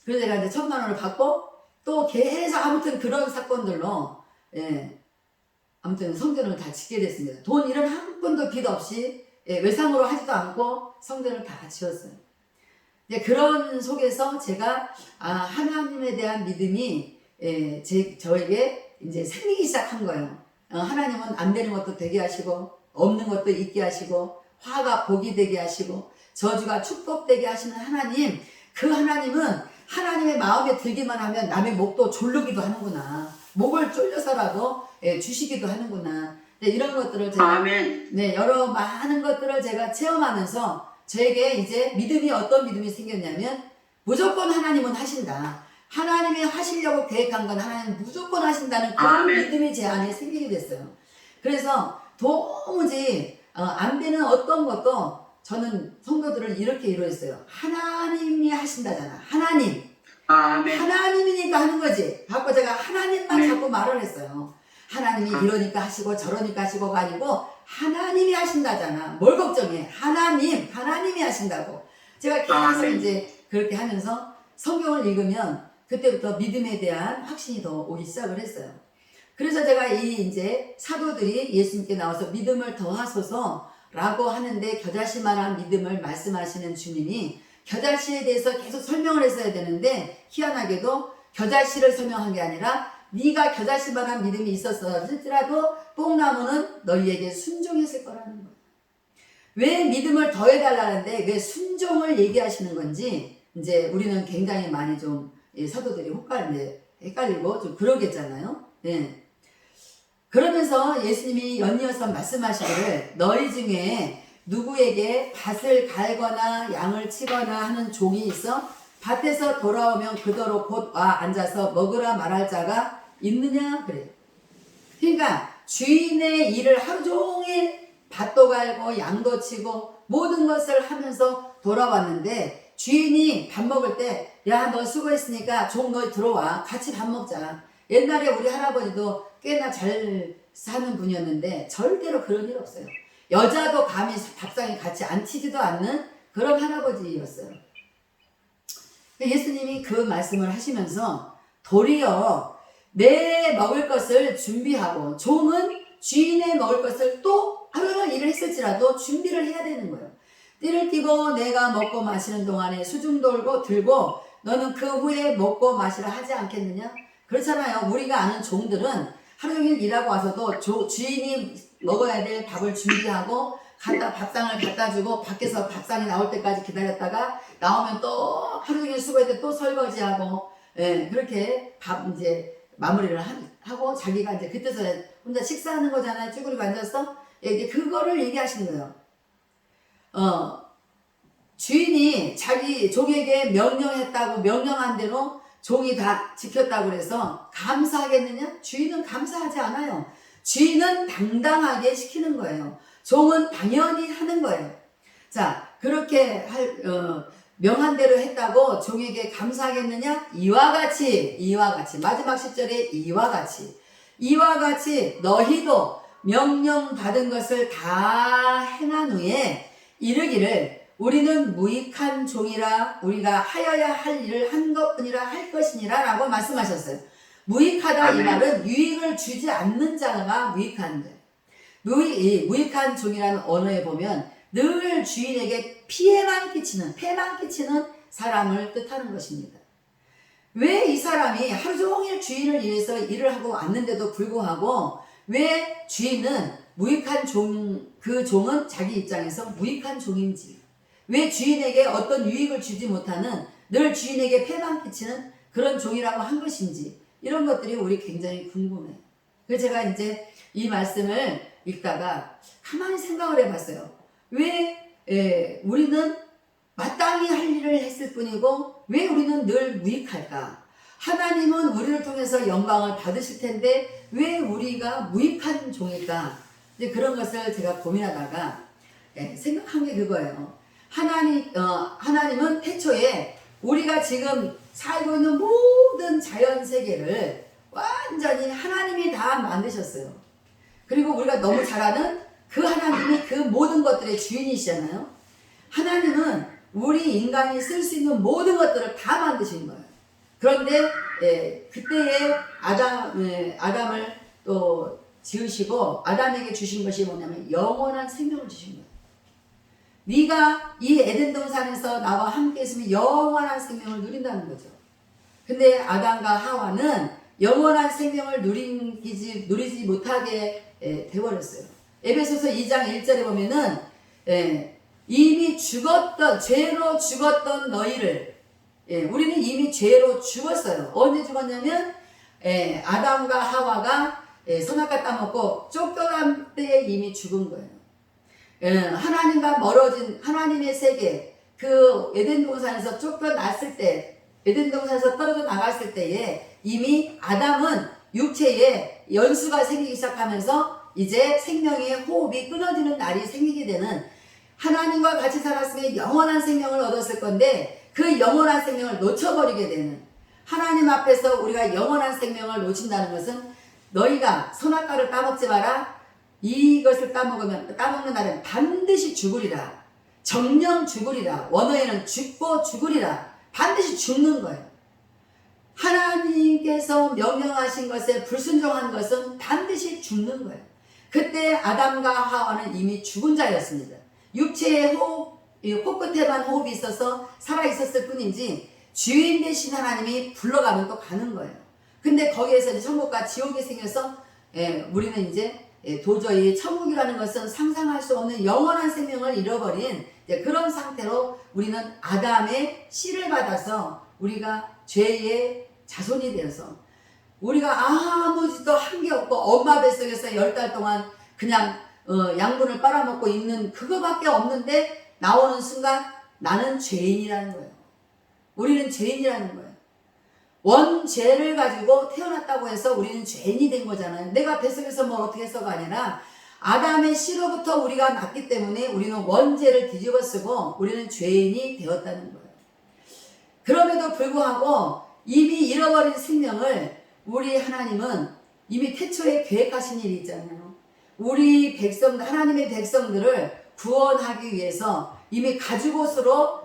그래서 제가 이제 1,000,000원을 받고 또 계속 아무튼 그런 사건들로 아무튼 성전을 다 짓게 됐습니다. 돈 1원 한 푼도 빚 없이 외상으로 하지도 않고 성전을 다 지었어요. 그런 속에서 제가 하나님에 대한 믿음이 저에게 이제 생기기 시작한 거예요. 하나님은 안 되는 것도 되게 하시고 없는 것도 있게 하시고 화가 복이 되게 하시고 저주가 축복되게 하시는 하나님, 그 하나님은 하나님의 마음에 들기만 하면 남의 목도 졸르기도 하는구나. 목을 졸려서라도 주시기도 하는구나. 이런 것들을 제가 아멘. 여러 많은 것들을 제가 체험하면서 저에게 이제 믿음이 어떤 믿음이 생겼냐면 무조건 하나님은 하신다. 하나님이 하시려고 계획한 건 하나님 무조건 하신다는 그런 아멘. 믿음이 제 안에 생기게 됐어요. 그래서 도무지 안 되는 어떤 것도 저는 성도들을 이렇게 이루었어요. 하나님이 하신다잖아. 하나님. 아멘. 하나님이니까 하는 거지. 자꾸 제가 하나님만 네. 자꾸 말을 했어요. 하나님이 이러니까 하시고 저러니까 하시고가 아니고 하나님이 하신다잖아. 뭘 걱정해. 하나님이 하신다고. 제가 계속 아멘. 이제 그렇게 하면서 성경을 읽으면 그때부터 믿음에 대한 확신이 더 오기 시작을 했어요. 그래서 제가 이제 사도들이 예수님께 나와서 믿음을 더하소서라고 하는데 겨자씨만한 믿음을 말씀하시는 주님이 겨자씨에 대해서 계속 설명을 했어야 되는데 희한하게도 겨자씨를 설명한 게 아니라 네가 겨자씨만한 믿음이 있었을지라도 뽕나무는 너희에게 순종했을 거라는 거예요. 왜 믿음을 더해달라는데 왜 순종을 얘기하시는 건지 이제 우리는 굉장히 많이 좀 사도들이 헷갈리고 좀 그러겠잖아요. 그러면서 예수님이 연이어서 말씀하시기를 너희 중에 누구에게 밭을 갈거나 양을 치거나 하는 종이 있어 밭에서 돌아오면 그더러 곧 와 앉아서 먹으라 말할 자가 있느냐 그래요. 그러니까 주인의 일을 하루 종일 밭도 갈고 양도 치고 모든 것을 하면서 돌아왔는데 주인이 밥 먹을 때 야 너 수고했으니까 종 너 들어와 같이 밥 먹자. 옛날에 우리 할아버지도 꽤나 잘 사는 분이었는데 절대로 그런 일 없어요. 여자도 감히 밥상에 같이 앉히지도 않는 그런 할아버지였어요. 예수님이 그 말씀을 하시면서 도리어 내 먹을 것을 준비하고 종은 주인의 먹을 것을 또 하루는 일을 했을지라도 준비를 해야 되는 거예요. 띠를 띠고 내가 먹고 마시는 동안에 수중 돌고 들고 너는 그 후에 먹고 마시라 하지 않겠느냐? 그렇잖아요. 우리가 아는 종들은 하루 종일 일하고 와서도 주인이 먹어야 될 밥을 준비하고 밥상을 갖다 주고 밖에서 밥상이 나올 때까지 기다렸다가 나오면 또 하루 종일 수고했는데 또 설거지하고 그렇게 밥 이제 마무리를 하고 자기가 이제 그때서 혼자 식사하는 거잖아요. 쭈그리고 앉아서 이제 그거를 얘기하시는 거예요. 주인이 자기 종에게 명령했다고 명령한 대로 종이 다 지켰다고 그래서 감사하겠느냐? 주인은 감사하지 않아요. 주인은 당당하게 시키는 거예요. 종은 당연히 하는 거예요. 자, 그렇게 명한 대로 했다고 종에게 감사하겠느냐? 이와 같이 마지막 10절에 이와 같이 너희도 명령받은 것을 다 행한 후에 이르기를 우리는 무익한 종이라 우리가 하여야 할 일을 한 것뿐이라 할 것이니라 라고 말씀하셨어요. 무익하다 이 말은 유익을 주지 않는 자가 무익한 데. 무익한 종이라는 언어에 보면 늘 주인에게 패만 끼치는 사람을 뜻하는 것입니다. 왜 이 사람이 하루 종일 주인을 위해서 일을 하고 왔는데도 불구하고 왜 주인은 무익한 그 종은 자기 입장에서 무익한 종인지, 왜 주인에게 어떤 유익을 주지 못하는 늘 주인에게 패만 끼치는 그런 종이라고 한 것인지 이런 것들이 우리 굉장히 궁금해요. 그래서 제가 이제 이 말씀을 읽다가 가만히 생각을 해봤어요. 왜 우리는 마땅히 할 일을 했을 뿐이고 왜 우리는 늘 무익할까? 하나님은 우리를 통해서 영광을 받으실 텐데 왜 우리가 무익한 종일까? 이제 그런 것을 제가 고민하다가 생각한 게 그거예요. 하나님은 태초에 우리가 지금 살고 있는 모든 자연 세계를 완전히 하나님이 다 만드셨어요. 그리고 우리가 너무 잘 아는 그 하나님이 그 모든 것들의 주인이시잖아요. 하나님은 우리 인간이 쓸 수 있는 모든 것들을 다 만드신 거예요. 그런데 그때에 아담을 또 지으시고 아담에게 주신 것이 뭐냐면 영원한 생명을 주신 거예요. 네가 이 에덴 동산에서 나와 함께 있으면 영원한 생명을 누린다는 거죠. 근데 아담과 하와는 영원한 생명을 누리지 못하게 되어버렸어요. 에베소서 2장 1절에 보면은 이미 죄로 죽었던 너희를 우리는 이미 죄로 죽었어요. 언제 죽었냐면 아담과 하와가 선악과 따먹고 쫓겨난 때에 이미 죽은 거예요. 하나님과 멀어진 하나님의 세계, 그 에덴 동산에서 쫓겨났을 때, 에덴 동산에서 떨어져 나갔을 때에 이미 아담은 육체에 연수가 생기기 시작하면서 이제 생명의 호흡이 끊어지는 날이 생기게 되는, 하나님과 같이 살았으면 영원한 생명을 얻었을 건데 그 영원한 생명을 놓쳐버리게 되는, 하나님 앞에서 우리가 영원한 생명을 놓친다는 것은 너희가 선악과를 따먹지 마라, 이것을 따먹는 날은 반드시 죽으리라, 정령 죽으리라, 원어에는 죽고 죽으리라, 반드시 죽는 거예요. 하나님께서 명령하신 것에 불순종한 것은 반드시 죽는 거예요. 그때 아담과 하와는 이미 죽은 자였습니다. 육체의 코끝에만 호흡이 있어서 살아있었을 뿐이지 주인 되신 하나님이 불러가면 또 가는 거예요. 근데 거기에서 이제 천국과 지옥이 생겨서 우리는 이제 도저히 천국이라는 것은 상상할 수 없는 영원한 생명을 잃어버린 그런 상태로 우리는 아담의 씨를 받아서 우리가 죄의 자손이 되어서 우리가 아무 짓도 한 게 없고 엄마 뱃속에서 10달 동안 그냥 양분을 빨아먹고 있는 그거밖에 없는데 나오는 순간 나는 죄인이라는 거예요. 우리는 죄인이라는 거예요. 원죄를 가지고 태어났다고 해서 우리는 죄인이 된 거잖아요. 내가 뱃속에서 뭘 어떻게 해서가 아니라 아담의 씨로부터 우리가 났기 때문에 우리는 원죄를 뒤집어 쓰고 우리는 죄인이 되었다는 거예요. 그럼에도 불구하고 이미 잃어버린 생명을 우리 하나님은 이미 태초에 계획하신 일이 있잖아요. 우리 백성들, 하나님의 백성들을 구원하기 위해서 이미 가죽옷으로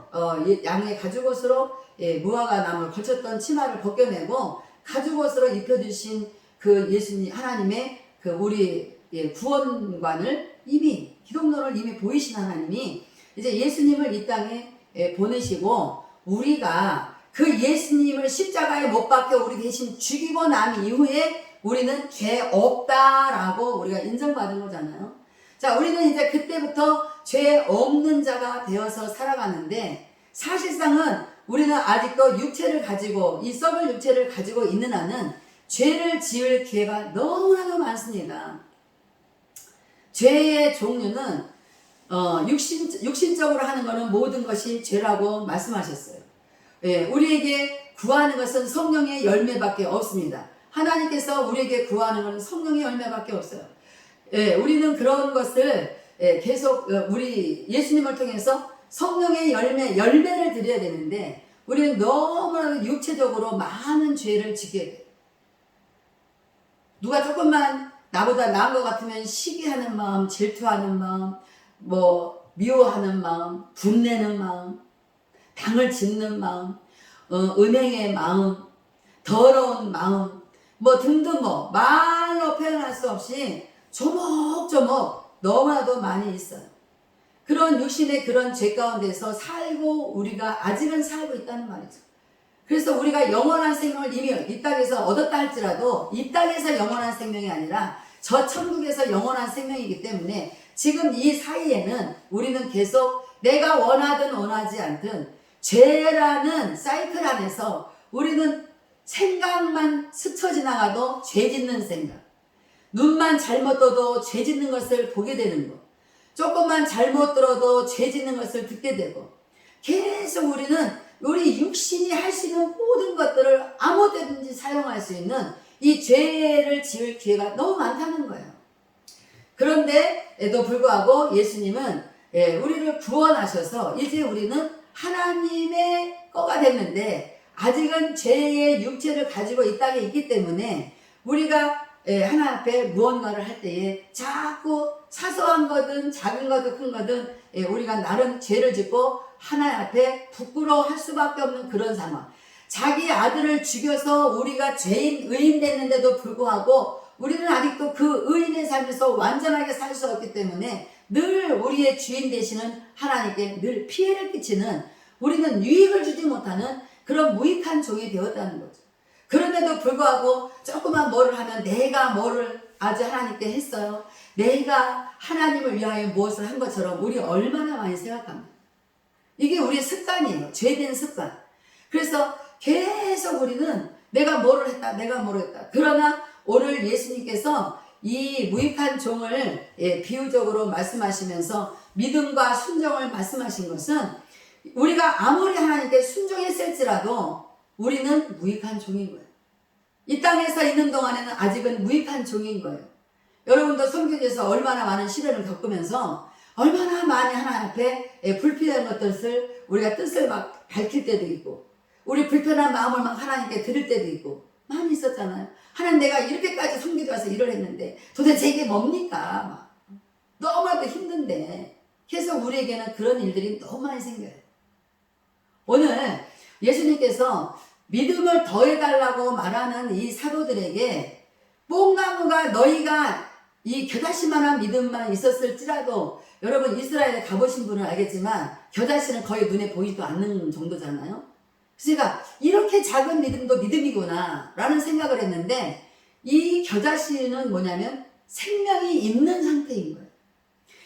양의 가죽옷으로 무화과 나무를 걸쳤던 치마를 벗겨내고 가죽옷으로 입혀주신 그 예수님 하나님의 그 우리 구원관을 이미 기독론을 이미 보이신 하나님이 이제 예수님을 이 땅에 보내시고 우리가 그 예수님을 십자가에 못 박혀 우리 대신 죽이고 난 이후에 우리는 죄 없다라고 우리가 인정받은 거잖아요. 자, 우리는 이제 그때부터 죄 없는 자가 되어서 살아가는데 사실상은 우리는 아직도 육체를 가지고 이 썩을 육체를 가지고 있는 한은 죄를 지을 기회가 너무나도 많습니다. 죄의 종류는 육신적으로 하는 것은 모든 것이 죄라고 말씀하셨어요. 우리에게 구하는 것은 성령의 열매밖에 없습니다. 하나님께서 우리에게 구하는 것은 성령의 열매밖에 없어요. 우리는 그런 것을 계속 우리 예수님을 통해서 성령의 열매를 드려야 되는데 우리는 너무나도 육체적으로 많은 죄를 지게 돼요. 누가 조금만 나보다 나은 것 같으면 시기하는 마음, 질투하는 마음, 미워하는 마음, 분내는 마음, 당을 짓는 마음, 은행의 마음, 더러운 마음, 등등 말로 표현할 수 없이 조목조목 너무나도 많이 있어요. 그런 육신의 그런 죄 가운데서 살고 우리가 아직은 살고 있다는 말이죠. 그래서 우리가 영원한 생명을 이미 이 땅에서 얻었다 할지라도 이 땅에서 영원한 생명이 아니라 저 천국에서 영원한 생명이기 때문에 지금 이 사이에는 우리는 계속 내가 원하든 원하지 않든 죄라는 사이클 안에서 우리는 생각만 스쳐 지나가도 죄 짓는 생각, 눈만 잘못 떠도 죄 짓는 것을 보게 되는 것, 조금만 잘못 들어도 죄 짓는 것을 듣게 되고 계속 우리는 우리 육신이 할 수 있는 모든 것들을 아무 때든지 사용할 수 있는 이 죄를 지을 기회가 너무 많다는 거예요. 그런데에도 불구하고 예수님은 우리를 구원하셔서 이제 우리는 하나님의 거가 됐는데 아직은 죄의 육체를 가지고 이 땅에 있기 때문에 우리가 하나님 앞에 무언가를 할 때에 자꾸 사소한 거든 작은 거든 큰 거든 우리가 나름 죄를 짓고 하나님 앞에 부끄러워할 수밖에 없는 그런 상황. 자기 아들을 죽여서 우리가 의인 됐는데도 불구하고 우리는 아직도 그 의인의 삶에서 완전하게 살 수 없기 때문에 늘 우리의 주인 되시는 하나님께 늘 피해를 끼치는, 우리는 유익을 주지 못하는 그런 무익한 종이 되었다는 거죠. 그런데도 불구하고 조그만 뭐를 하면 내가 뭐를 아주 하나님께 했어요, 내가 하나님을 위하여 무엇을 한 것처럼 우리 얼마나 많이 생각합니다. 이게 우리의 습관이에요. 죄된 습관. 그래서 계속 우리는 내가 뭐를 했다, 내가 뭐를 했다. 그러나 오늘 예수님께서 이 무익한 종을 비유적으로 말씀하시면서 믿음과 순종을 말씀하신 것은 우리가 아무리 하나님께 순종했을지라도 우리는 무익한 종인 거예요. 이 땅에서 있는 동안에는 아직은 무익한 종인 거예요. 여러분도 성경에서 얼마나 많은 시련을 겪으면서 얼마나 많이 하나님 앞에 불필요한 것들을 우리가 뜻을 막 밝힐 때도 있고 우리 불편한 마음을 막 하나님께 드릴 때도 있고 많이 있었잖아요. 하나님, 내가 이렇게까지 섬기러 와서 일을 했는데 도대체 이게 뭡니까? 너무나도 힘든데 계속 우리에게는 그런 일들이 너무 많이 생겨요. 오늘 예수님께서 믿음을 더해달라고 말하는 이 사도들에게 뽕나무가 너희가 이 겨자씨만한 믿음만 있었을지라도, 여러분 이스라엘에 가보신 분은 알겠지만 겨자씨는 거의 눈에 보이지도 않는 정도잖아요. 그러니까 이렇게 작은 믿음도 믿음이구나 라는 생각을 했는데, 이 겨자씨는 뭐냐면 생명이 있는 상태인 거예요.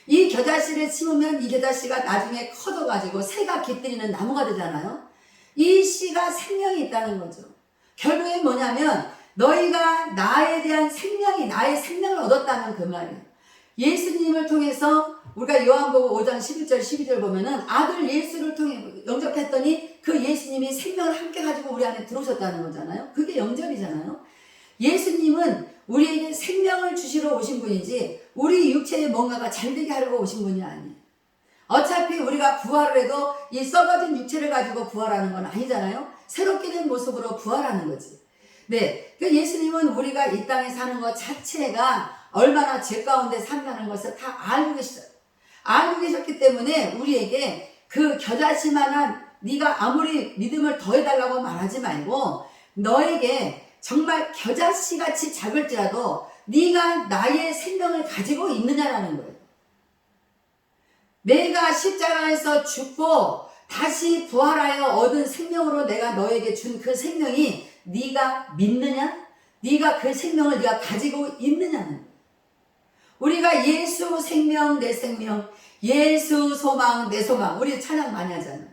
이 겨자씨를 심으면 이 겨자씨가 나중에 커져가지고 새가 깃들이는 나무가 되잖아요. 이 씨가 생명이 있다는 거죠. 결국엔 뭐냐면 너희가 나에 대한 생명이, 나의 생명을 얻었다는 그 말이에요. 예수님을 통해서 우리가 요한복음 5장 11절 12절 보면은 아들 예수를 통해 영접했더니 그 예수님이 생명을 함께 가지고 우리 안에 들어오셨다는 거잖아요. 그게 영접이잖아요. 예수님은 우리에게 생명을 주시러 오신 분이지 우리 육체에 뭔가가 잘되게 하려고 오신 분이 아니에요. 어차피 우리가 부활을 해도 이 썩어진 육체를 가지고 부활하는 건 아니잖아요. 새롭게 된 모습으로 부활하는 거지. 네, 그 예수님은 우리가 이 땅에 사는 것 자체가 얼마나 죄 가운데 산다는 것을 다 알고 계시죠. 알고 계셨기 때문에 우리에게 그 겨자씨만한, 네가 아무리 믿음을 더해달라고 말하지 말고 너에게 정말 겨자씨같이 작을지라도 네가 나의 생명을 가지고 있느냐라는 거예요. 내가 십자가에서 죽고 다시 부활하여 얻은 생명으로 내가 너에게 준 그 생명이 네가 믿느냐? 네가 그 생명을 네가 가지고 있느냐는 거예요. 우리가 예수 생명 내 생명, 예수 소망 내 소망, 우리 찬양 많이 하잖아요.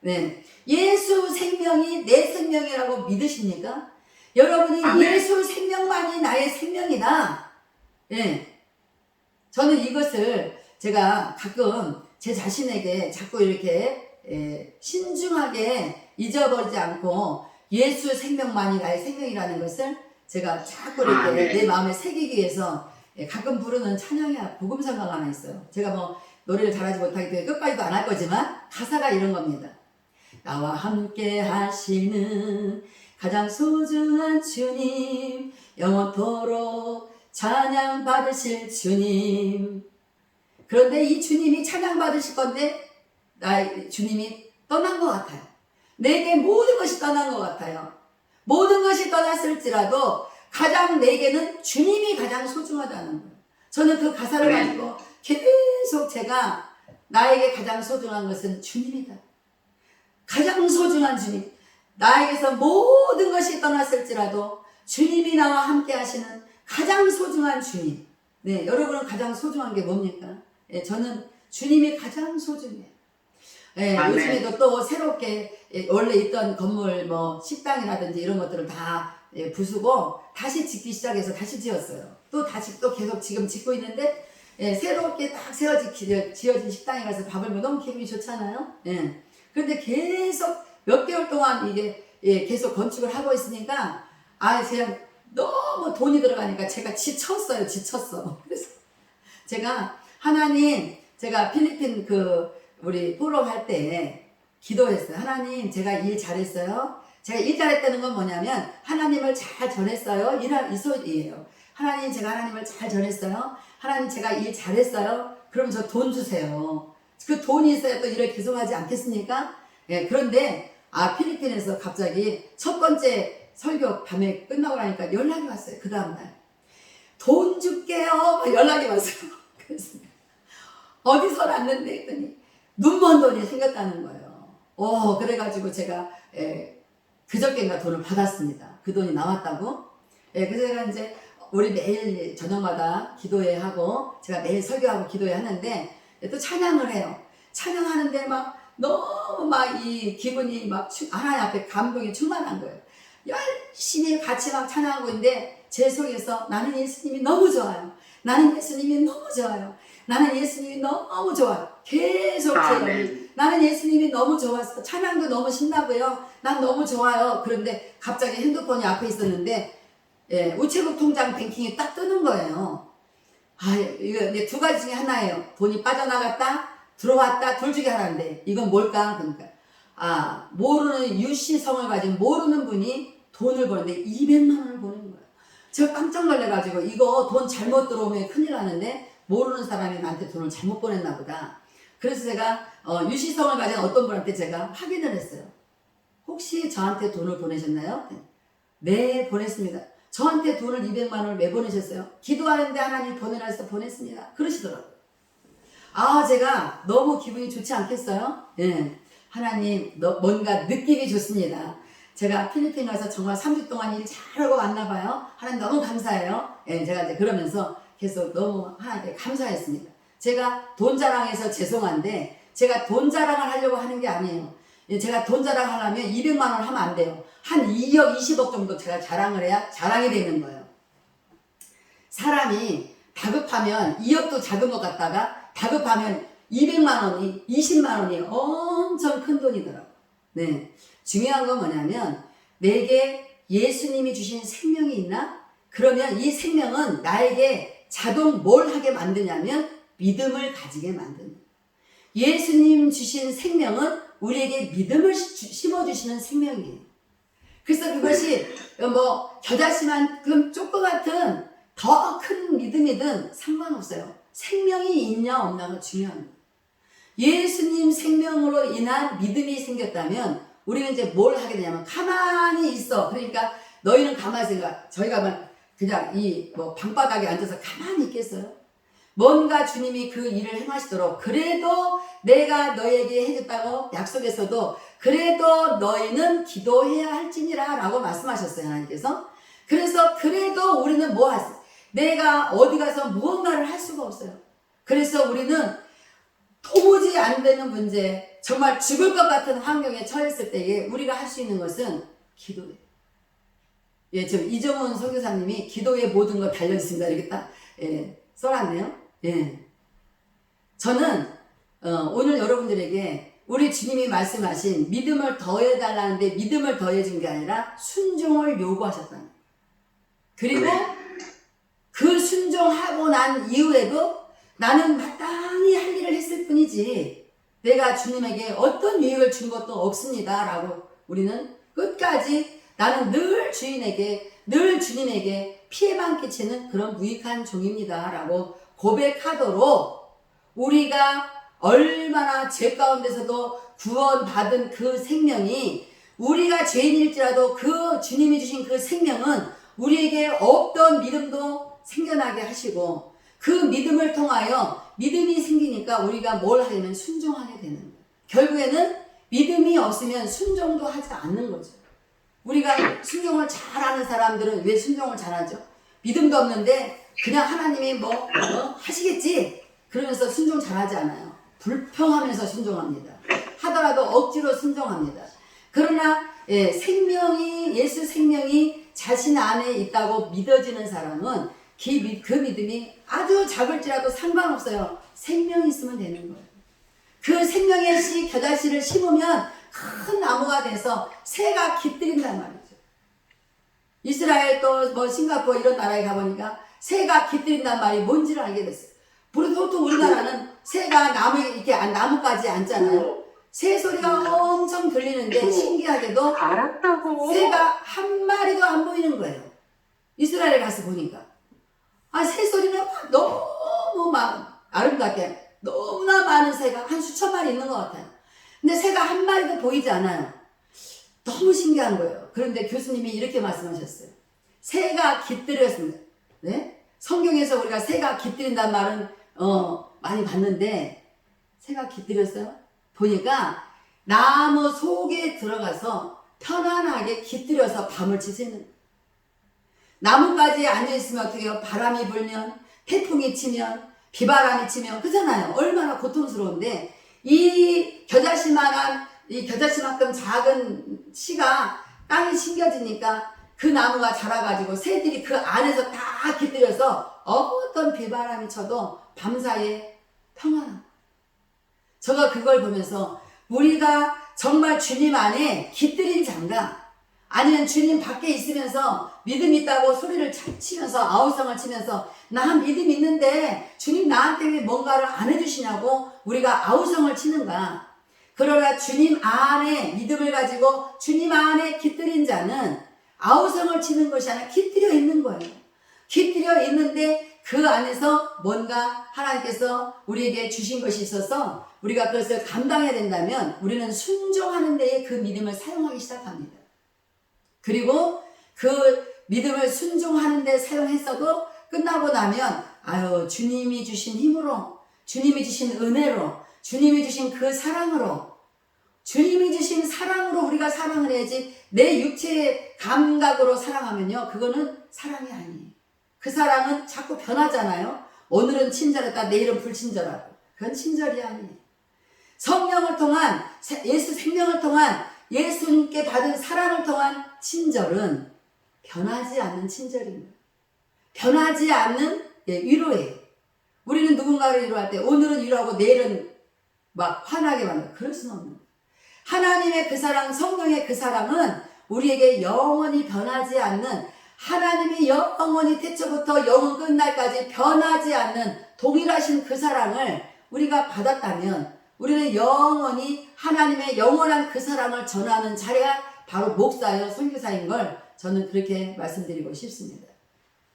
네, 예수 생명이 내 생명이라고 믿으십니까? 여러분이 아멘. 예수 생명만이 나의 생명이다. 네, 저는 이것을 제가 가끔 제 자신에게 자꾸 이렇게 신중하게 잊어버리지 않고 예수 생명만이 나의 생명이라는 것을 제가 자꾸 이렇게 내 마음에 새기기 위해서 가끔 부르는 찬양의 복음성가가 하나 있어요. 제가 뭐 노래를 잘하지 못하기 때문에 끝까지도 안 할 거지만 가사가 이런 겁니다. 나와 함께 하시는 가장 소중한 주님, 영원토록 찬양 받으실 주님. 그런데 이 주님이 찬양 받으실 건데 나의 주님이 떠난 것 같아요. 내게 모든 것이 떠난 것 같아요. 모든 것이 떠났을지라도 가장 내게는 주님이 가장 소중하다는 거예요. 저는 그 가사를 가지고 계속 제가 나에게 가장 소중한 것은 주님이다. 가장 소중한 주님. 나에게서 모든 것이 떠났을지라도 주님이 나와 함께 하시는 가장 소중한 주님. 네, 여러분은 가장 소중한 게 뭡니까? 네, 저는 주님이 가장 소중해요. 네, 요즘에도 또 새롭게 원래 있던 건물 뭐 식당이라든지 이런 것들을 다 부수고 다시 짓기 시작해서 다시 지었어요. 또 다시 또 계속 지금 짓고 있는데 새롭게 딱 지어진 식당에 가서 밥을 먹으면 너무 기분이 좋잖아요. 그런데 계속 몇 개월 동안 이게 계속 건축을 하고 있으니까 그냥 너무 돈이 들어가니까 제가 지쳤어. 그래서 제가 하나님, 제가 필리핀 우리 포럼 할 때 기도했어요. 하나님, 제가 일 잘했어요. 제가 일 잘했다는 건 뭐냐면 하나님을 잘 전했어요. 이 소리예요. 하나님, 제가 하나님을 잘 전했어요. 하나님, 제가 일 잘했어요. 그럼 저 돈 주세요. 그 돈이 있어야 또 일을 계속하지 않겠습니까? 그런데 필리핀에서 갑자기 첫 번째 설교 밤에 끝나고 나니까 연락이 왔어요. 그 다음날 돈 줄게요. 막 연락이 왔어요. 그래서 어디서 났는데 했더니 눈먼 돈이 생겼다는 거예요. 그래가지고 제가 그저께인가 돈을 받았습니다. 그 돈이 나왔다고. 그래서 제가 이제 우리 매일 저녁마다 기도회 하고 제가 매일 설교하고 기도회 하는데 또 찬양을 해요. 찬양하는데 막 너무 막 이 기분이 막 하나님 앞에 감동이 충만한 거예요. 열심히 같이 막 찬양하고 있는데 제 속에서 나는 예수님이 너무 좋아요. 나는 예수님이 너무 좋아요. 나는 예수님이 너무 좋아요. 계속 나는 예수님이 너무 좋았어. 찬양도 너무 신나고요. 난 너무 좋아요. 그런데 갑자기 핸드폰이 앞에 있었는데 우체국 통장 뱅킹이 딱 뜨는 거예요. 이거 이제 두 가지 중에 하나예요. 돈이 빠져나갔다, 들어왔다, 둘 중에 하나인데 이건 뭘까? 그러니까 모르는 유시성을 가진 모르는 분이 돈을 버는데 200만 원을 버는 거예요. 제가 깜짝 놀래가지고 이거 돈 잘못 들어오면 큰일 나는데 모르는 사람이 나한테 돈을 잘못 보냈나 보다. 그래서 제가 유시성을 가진 어떤 분한테 제가 확인을 했어요. 혹시 저한테 돈을 보내셨나요? 네, 보냈습니다. 저한테 돈을 200만 원을 왜 보내셨어요? 기도하는데 하나님 보내라 해서 보냈습니다. 그러시더라고요. 제가 너무 기분이 좋지 않겠어요? 하나님, 뭔가 느낌이 좋습니다. 제가 필리핀 가서 정말 3주 동안 일 잘하고 왔나 봐요. 하나님 너무 감사해요. 제가 이제 그러면서 계속 너무 하나님께 감사했습니다. 제가 돈 자랑해서 죄송한데 제가 돈 자랑을 하려고 하는 게 아니에요. 제가 돈 자랑하려면 200만 원 하면 안 돼요. 한 2억, 20억 정도 제가 자랑을 해야 자랑이 되는 거예요. 사람이 다급하면 2억도 작은 것 같다가 다급하면 200만 원이, 20만 원이 엄청 큰 돈이더라고요. 네. 중요한 건 뭐냐면 내게 예수님이 주신 생명이 있나? 그러면 이 생명은 나에게 자동 뭘 하게 만드냐면 믿음을 가지게 만드는 거예요. 예수님 주신 생명은 우리에게 믿음을 심어주시는 생명이에요. 그래서 그것이 겨자씨만큼 조그맣든 더 큰 믿음이든 상관없어요. 생명이 있냐 없냐가 중요합니다. 예수님 생명으로 인한 믿음이 생겼다면 우리는 이제 뭘 하게 되냐면 가만히 있어. 그러니까 너희는 가만히 있으니까 저희가 그냥 방바닥에 앉아서 가만히 있겠어요? 뭔가 주님이 그 일을 행하시도록 그래도 내가 너에게 해줬다고 약속했어도 그래도 너희는 기도해야 할지니라 라고 말씀하셨어요. 하나님께서. 그래서 그래도 우리는 뭐 하세요? 내가 어디 가서 무언가를 할 수가 없어요. 그래서 우리는 도무지 안 되는 문제, 정말 죽을 것 같은 환경에 처했을 때에 우리가 할 수 있는 것은 기도예요. 지금 이정훈 선교사님이 기도에 모든 걸 달려있습니다. 이렇게 딱 써놨네요. 저는 오늘 여러분들에게 우리 주님이 말씀하신 믿음을 더해달라는데 믿음을 더해준 게 아니라 순종을 요구하셨다는 거예요. 그리고 그 순종하고 난 이후에도 나는 마땅히 할 일을 했을 뿐이지 내가 주님에게 어떤 유익을 준 것도 없습니다 라고 우리는 끝까지 나는 늘 주님에게 피해만 끼치는 그런 무익한 종입니다 라고 고백하도록 우리가 얼마나 죄 가운데서도 구원받은 그 생명이 우리가 죄인일지라도 그 주님이 주신 그 생명은 우리에게 없던 믿음도 생겨나게 하시고 그 믿음을 통하여 믿음이 생기니까 우리가 뭘 하려면 순종하게 되는 거예요. 결국에는 믿음이 없으면 순종도 하지 않는 거죠. 우리가 순종을 잘하는 사람들은 왜 순종을 잘하죠? 믿음도 없는데 그냥 하나님이 하시겠지 그러면서 순종 잘하지 않아요. 불평하면서 순종합니다. 하더라도 억지로 순종합니다. 그러나 예수 생명이 자신 안에 있다고 믿어지는 사람은 그 믿음이 아주 작을지라도 상관없어요. 생명이 있으면 되는 거예요. 그 생명의 씨, 겨자씨를 심으면 큰 나무가 돼서 새가 깃들인단 말이죠. 이스라엘 또 뭐 싱가포르 이런 나라에 가보니까 새가 깃들인단 말이 뭔지를 알게 됐어요. 보통 우리나라는 새가 이렇게 나무까지 앉잖아요. 새 소리가 엄청 들리는데 신기하게도 알았다고. 새가 한 마리도 안 보이는 거예요. 이스라엘에 가서 보니까. 새 소리는 너무 아름답게 너무나 많은 새가 한 수천 마리 있는 것 같아요. 근데 새가 한 마리도 보이지 않아요. 너무 신기한 거예요. 그런데 교수님이 이렇게 말씀하셨어요. 새가 깃들였습니다. 네? 성경에서 우리가 새가 깃들인다는 말은 많이 봤는데 새가 깃들였어요? 보니까 나무 속에 들어가서 편안하게 깃들여서 밤을 칠 수 있는 거예요. 나무까지 앉아있으면 어떻게 해요? 바람이 불면, 태풍이 치면, 비바람이 치면, 그렇잖아요. 얼마나 고통스러운데, 이 겨자씨만큼 작은 씨가 땅에 심겨지니까 그 나무가 자라가지고 새들이 그 안에서 다 깃들여서 어떤 비바람이 쳐도 밤사이에 평안한. 제가 그걸 보면서 우리가 정말 주님 안에 깃들인 자인가? 아니면 주님 밖에 있으면서 믿음 있다고 소리를 치면서 아우성을 치면서 나 믿음 있는데 주님 나한테 왜 뭔가를 안 해주시냐고 우리가 아우성을 치는가? 그러나 주님 안에 믿음을 가지고 주님 안에 깃들인 자는 아우성을 치는 것이 아니라 깃들여 있는 거예요. 깃들여 있는데 그 안에서 뭔가 하나님께서 우리에게 주신 것이 있어서 우리가 그것을 감당해야 된다면 우리는 순종하는 데에 그 믿음을 사용하기 시작합니다. 그리고 그 믿음을 순종하는 데 사용했어도 끝나고 나면 주님이 주신 힘으로, 주님이 주신 은혜로, 주님이 주신 그 사랑으로, 주님이 주신 사랑으로 우리가 사랑을 해야지 내 육체의 감각으로 사랑하면요 그거는 사랑이 아니에요. 그 사랑은 자꾸 변하잖아요. 오늘은 친절했다 내일은 불친절하고 그건 친절이 아니에요. 성령을 통한 예수 생명을 통한 예수님께 받은 사랑을 통한 친절은 변하지 않는 친절입니다. 변하지 않는 위로예요. 우리는 누군가를 위로할 때 오늘은 위로하고 내일은 막 화나게 만들어. 그럴 수는 없는 거예요. 하나님의 그 사랑, 성령의 그 사랑은 우리에게 영원히 변하지 않는 하나님이 영원히 태초부터 영원 끝날까지 변하지 않는 동일하신 그 사랑을 우리가 받았다면 우리는 영원히 하나님의 영원한 그 사랑을 전하는 자리가 바로 목사요 선교사인 걸 저는 그렇게 말씀드리고 싶습니다.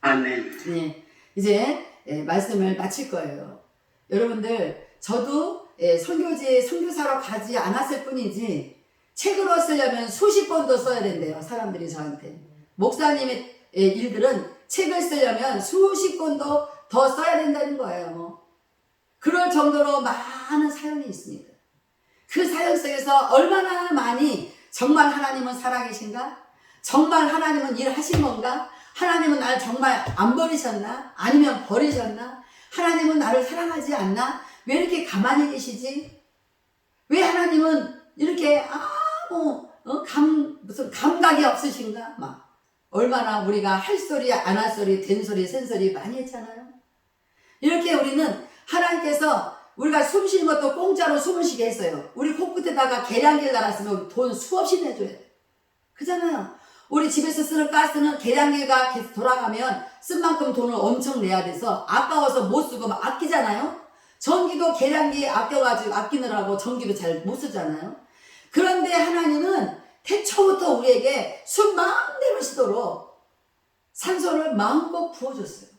아멘. 네, 이제 말씀을 마칠 거예요. 여러분들 저도 선교지에 선교사로 가지 않았을 뿐이지 책으로 쓰려면 수십 권도 써야 된대요. 사람들이 저한테. 목사님의 일들은 책을 쓰려면 수십 권도 더 써야 된다는 거예요. 그럴 정도로 많은 사연이 있습니다. 그 사연 속에서 얼마나 많이 정말 하나님은 살아계신가? 정말 하나님은 일하신 건가? 하나님은 나를 정말 안 버리셨나? 아니면 버리셨나? 하나님은 나를 사랑하지 않나? 왜 이렇게 가만히 계시지? 왜 하나님은 이렇게 무슨 감각이 없으신가? 얼마나 우리가 할 소리, 안 할 소리, 된 소리, 센 소리 많이 했잖아요. 이렇게 우리는 하나님께서 우리가 숨 쉬는 것도 공짜로 숨을 쉬게 했어요. 우리 코끝에다가 계량기를 달았으면 돈 수없이 내줘야 돼. 그잖아요. 우리 집에서 쓰는 가스는 계량기가 계속 돌아가면 쓴 만큼 돈을 엄청 내야 돼서 아까워서 못 쓰고 아끼잖아요. 전기도 계량기 아껴가지고 아끼느라고 전기도 잘 못 쓰잖아요. 그런데 하나님은 태초부터 우리에게 숨 마음대로 쉬도록 산소를 마음껏 부어줬어요.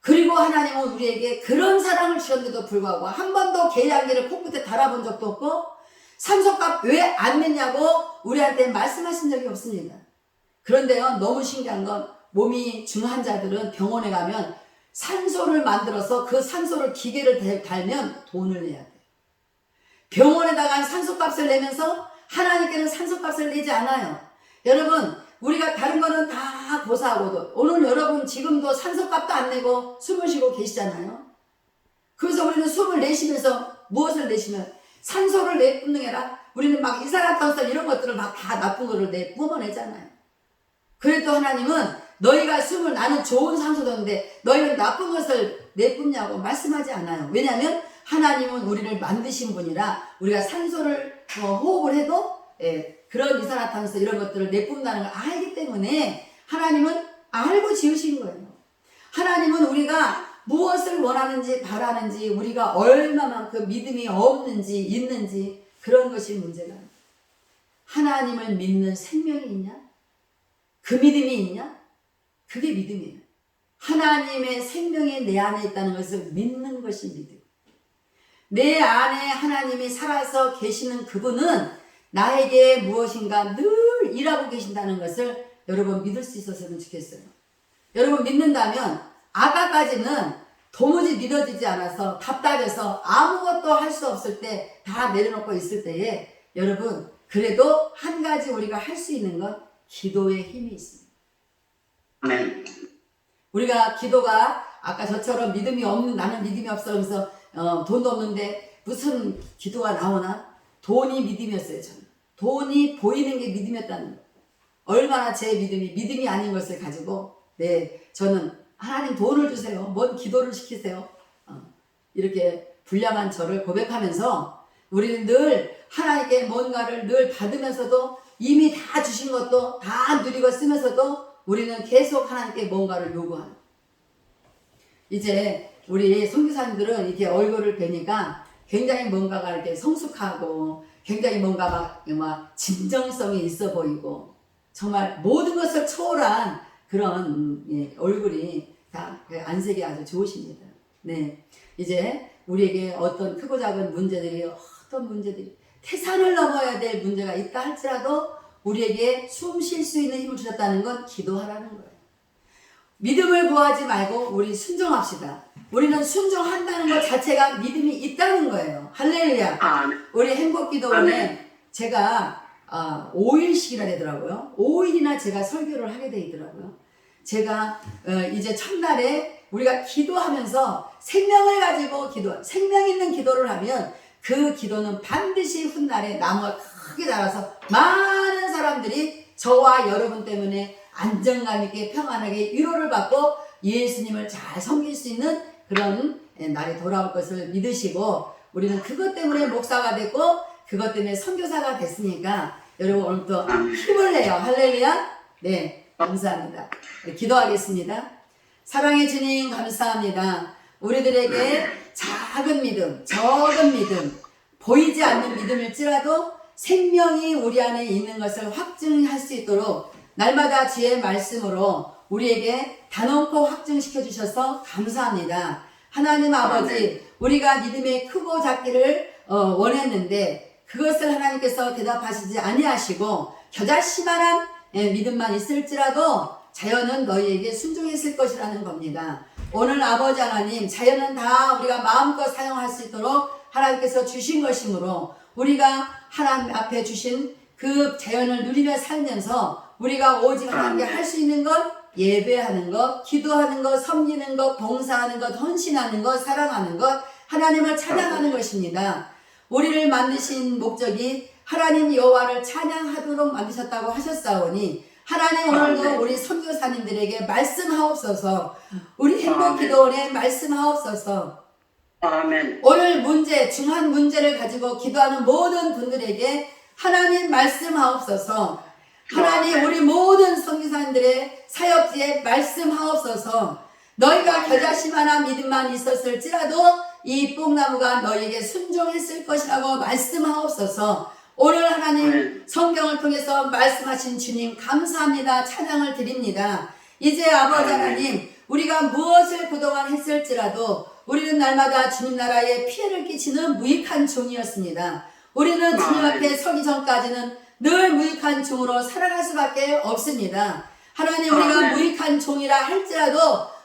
그리고 하나님은 우리에게 그런 사랑을 주셨는데도 불구하고 한 번도 계량기를 코끝에 달아본 적도 없고 산소값 왜 안 냈냐고 우리한테 말씀하신 적이 없습니다. 그런데요 너무 신기한 건 몸이 중한 자들은 병원에 가면 산소를 만들어서 그 산소를 기계를 달면 돈을 내야 돼요. 병원에다가 산소값을 내면서 하나님께는 산소값을 내지 않아요. 여러분 우리가 다른 거는 다 고사하고도 오늘 여러분 지금도 산소값도 안 내고 숨을 쉬고 계시잖아요. 그래서 우리는 숨을 내쉬면서 무엇을 내쉬면 산소를 내뿜느라 우리는 막 이산화탄소 이런 것들을 막 다 나쁜 거를 뿜어내잖아요. 그래도 하나님은 너희가 숨을 나는 좋은 산소던데 너희는 나쁜 것을 내뿜냐고 말씀하지 않아요. 왜냐하면 하나님은 우리를 만드신 분이라 우리가 산소를 호흡을 해도 그런 이산화탄소 이런 것들을 내뿜는다는 걸 알기 때문에 하나님은 알고 지으신 거예요. 하나님은 우리가 무엇을 원하는지 바라는지 우리가 얼마만큼 믿음이 없는지 있는지 그런 것이 문제가 아니에요. 하나님을 믿는 생명이 있냐? 그 믿음이 있냐? 그게 믿음이에요. 하나님의 생명이 내 안에 있다는 것을 믿는 것이 믿음. 내 안에 하나님이 살아서 계시는 그분은 나에게 무엇인가 늘 일하고 계신다는 것을 여러분 믿을 수 있었으면 좋겠어요. 여러분 믿는다면 아까까지는 도무지 믿어지지 않아서 답답해서 아무것도 할 수 없을 때 다 내려놓고 있을 때에 여러분 그래도 한 가지 우리가 할 수 있는 건 기도의 힘이 있습니다. 아멘. 우리가 기도가 아까 저처럼 믿음이 없는 나는 믿음이 없어 그래서 돈도 없는데 무슨 기도가 나오나? 돈이 믿음이었어요. 저는 돈이 보이는 게 믿음이었다는 거. 얼마나 제 믿음이 아닌 것을 가지고 저는 하나님 돈을 주세요. 뭔 기도를 시키세요. 이렇게 불량한 저를 고백하면서 우리는 늘 하나님께 뭔가를 늘 받으면서도 이미 다 주신 것도 다 누리고 쓰면서도 우리는 계속 하나님께 뭔가를 요구하는. 이제 우리 선교사님들은 이렇게 얼굴을 뵈니까 굉장히 뭔가가 이렇게 성숙하고 굉장히 뭔가 막 진정성이 있어 보이고 정말 모든 것을 초월한 그런 얼굴이 다 안색이 아주 좋으십니다. 네, 이제 우리에게 어떤 크고 작은 문제들이 어떤 문제들이 태산을 넘어야 될 문제가 있다 할지라도 우리에게 숨 쉴 수 있는 힘을 주셨다는 건 기도하라는 거예요. 믿음을 구하지 말고 우리 순종합시다. 우리는 순종한다는 것 자체가 믿음이 있다는 거예요. 할렐루야. 우리 행복기도원에 제가 5일씩이나 되더라고요. 5일이나 제가 설교를 하게 되더라고요. 제가 이제 첫날에 우리가 기도하면서 생명을 가지고 생명 있는 기도를 하면 그 기도는 반드시 훗날에 나무가 크게 자라서 많은 사람들이 저와 여러분 때문에 안정감 있게 평안하게 위로를 받고 예수님을 잘 섬길 수 있는 그런 날이 돌아올 것을 믿으시고 우리는 그것 때문에 목사가 됐고 그것 때문에 선교사가 됐으니까 여러분 오늘부터 힘을 내요. 할렐루야. 네, 감사합니다. 네, 기도하겠습니다. 사랑의 주님 감사합니다. 우리들에게 작은 믿음, 적은 믿음, 보이지 않는 믿음일지라도 생명이 우리 안에 있는 것을 확증할 수 있도록 날마다 주의 말씀으로 우리에게 단언코 확증시켜 주셔서 감사합니다. 하나님 아버지, 우리가 믿음의 크고 작기를 원했는데 그것을 하나님께서 대답하시지 아니하시고 겨자씨만한 믿음만 있을지라도 자연은 너희에게 순종했을 것이라는 겁니다. 오늘 아버지 하나님, 자연은 다 우리가 마음껏 사용할 수 있도록 하나님께서 주신 것이므로 우리가 하나님 앞에 주신 그 자연을 누리며 살면서 우리가 오직 하나님께 할 수 있는 것, 예배하는 것, 기도하는 것, 섬기는 것, 봉사하는 것, 헌신하는 것, 사랑하는 것, 하나님을 찬양하는 것입니다. 우리를 만드신 목적이 하나님 여호와를 찬양하도록 만드셨다고 하셨사오니 하나님 오늘도 우리 선교사님들에게 말씀하옵소서. 우리 행복기도원에 말씀하옵소서. 오늘 문제, 중한 문제를 가지고 기도하는 모든 분들에게 하나님 말씀하옵소서. 하나님 우리 모든 선교사님들의 사역지에 말씀하옵소서. 너희가 겨자씨만한 믿음만 있었을지라도 이 뽕나무가 너희에게 순종했을 것이라고 말씀하옵소서. 오늘 하나님 성경을 통해서 말씀하신 주님 감사합니다. 찬양을 드립니다. 이제 아버지 하나님 우리가 무엇을 그동안 했을지라도 우리는 날마다 주님 나라에 피해를 끼치는 무익한 종이었습니다. 우리는 주님 앞에 서기 전까지는 늘 무익한 종으로 살아갈 수밖에 없습니다. 하나님 우리가 무익한 종이라 할지라도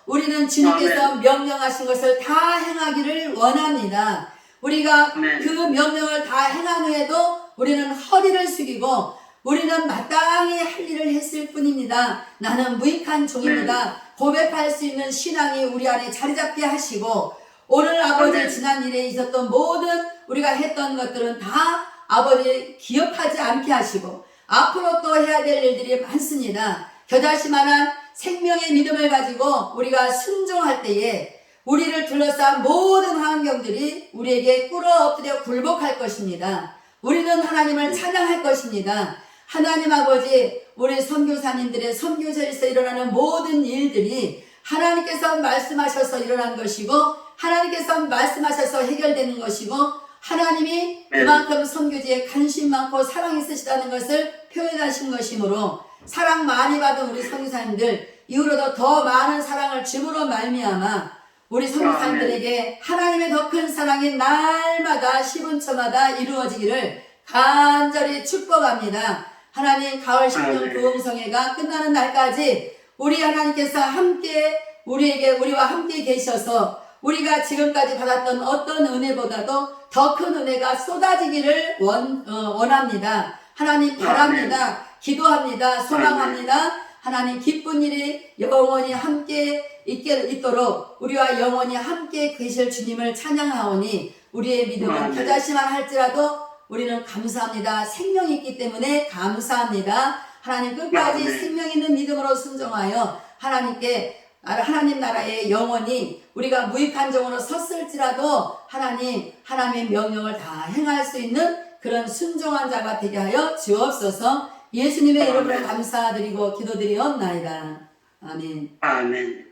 우리는 주님께서 명령하신 것을 다 행하기를 원합니다. 우리가 그 명령을 다 행한 후에도 우리는 허리를 숙이고 우리는 마땅히 할 일을 했을 뿐입니다. 나는 무익한 종입니다. 고백할 수 있는 신앙이 우리 안에 자리 잡게 하시고 오늘 아버지 지난 일에 있었던 모든 우리가 했던 것들은 다 아버지 기억하지 않게 하시고 앞으로 또 해야 될 일들이 많습니다. 겨자씨만한 생명의 믿음을 가지고 우리가 순종할 때에 우리를 둘러싼 모든 환경들이 우리에게 꿇어 엎드려 굴복할 것입니다. 우리는 하나님을 찬양할 것입니다. 하나님 아버지, 우리 선교사님들의 선교사에서 일어나는 모든 일들이 하나님께서 말씀하셔서 일어난 것이고 하나님께서 말씀하셔서 해결되는 것이고 하나님이 그만큼 선교지에 관심 많고 사랑 있으시다는 것을 표현하신 것이므로 사랑 많이 받은 우리 선교사님들 이후로도 더 많은 사랑을 줌으로 말미암아 우리 선교사님들에게 하나님의 더 큰 사랑이 날마다 시분처마다 이루어지기를 간절히 축복합니다. 하나님 가을 신령 부흥성회가 끝나는 날까지 우리 하나님께서 함께 우리와 함께 계셔서 우리가 지금까지 받았던 어떤 은혜보다도 더 큰 은혜가 쏟아지기를 원합니다. 하나님 바랍니다. 기도합니다. 소망합니다. 하나님 기쁜 일이 영원히 함께 있도록 우리와 영원히 함께 계실 주님을 찬양하오니 우리의 믿음은 겨자씨만 할지라도 우리는 감사합니다. 생명이 있기 때문에 감사합니다. 하나님 끝까지 생명 있는 믿음으로 순종하여 하나님 나라에 영원히 우리가 무익한 종으로 섰을지라도 하나님의 명령을 다 행할 수 있는 그런 순종한 자가 되게 하여 주옵소서. 예수님의 이름으로 감사드리고 기도드리옵나이다. 아멘. 아멘.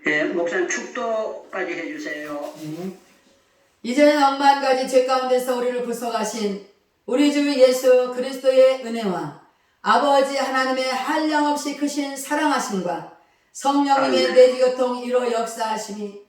예, 목사님 축도까지 해주세요. 이제는 억만 가지 죄 가운데서 우리를 구속하신 우리 주 예수 그리스도의 은혜와 아버지 하나님의 한량없이 크신 사랑하심과 성령님의 내주교통 이로 역사하심이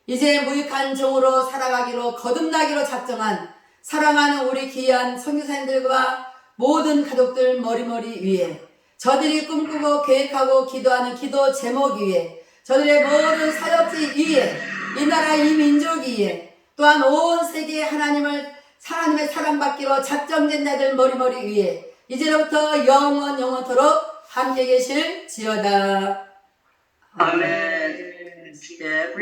이제 무익한 종으로 살아가기로 거듭나기로 작정한 사랑하는 우리 귀한 선교사님들과 모든 가족들 머리머리 위에 저들이 꿈꾸고 계획하고 기도하는 기도 제목 위에 저들의 모든 사역지 위에 이 나라 이 민족 위에 또한 온 세계에 하나님의 사랑받기로 작정된 자들 머리머리 위에 이제로부터 영원토록 함께 계실지어다. 아멘. 예,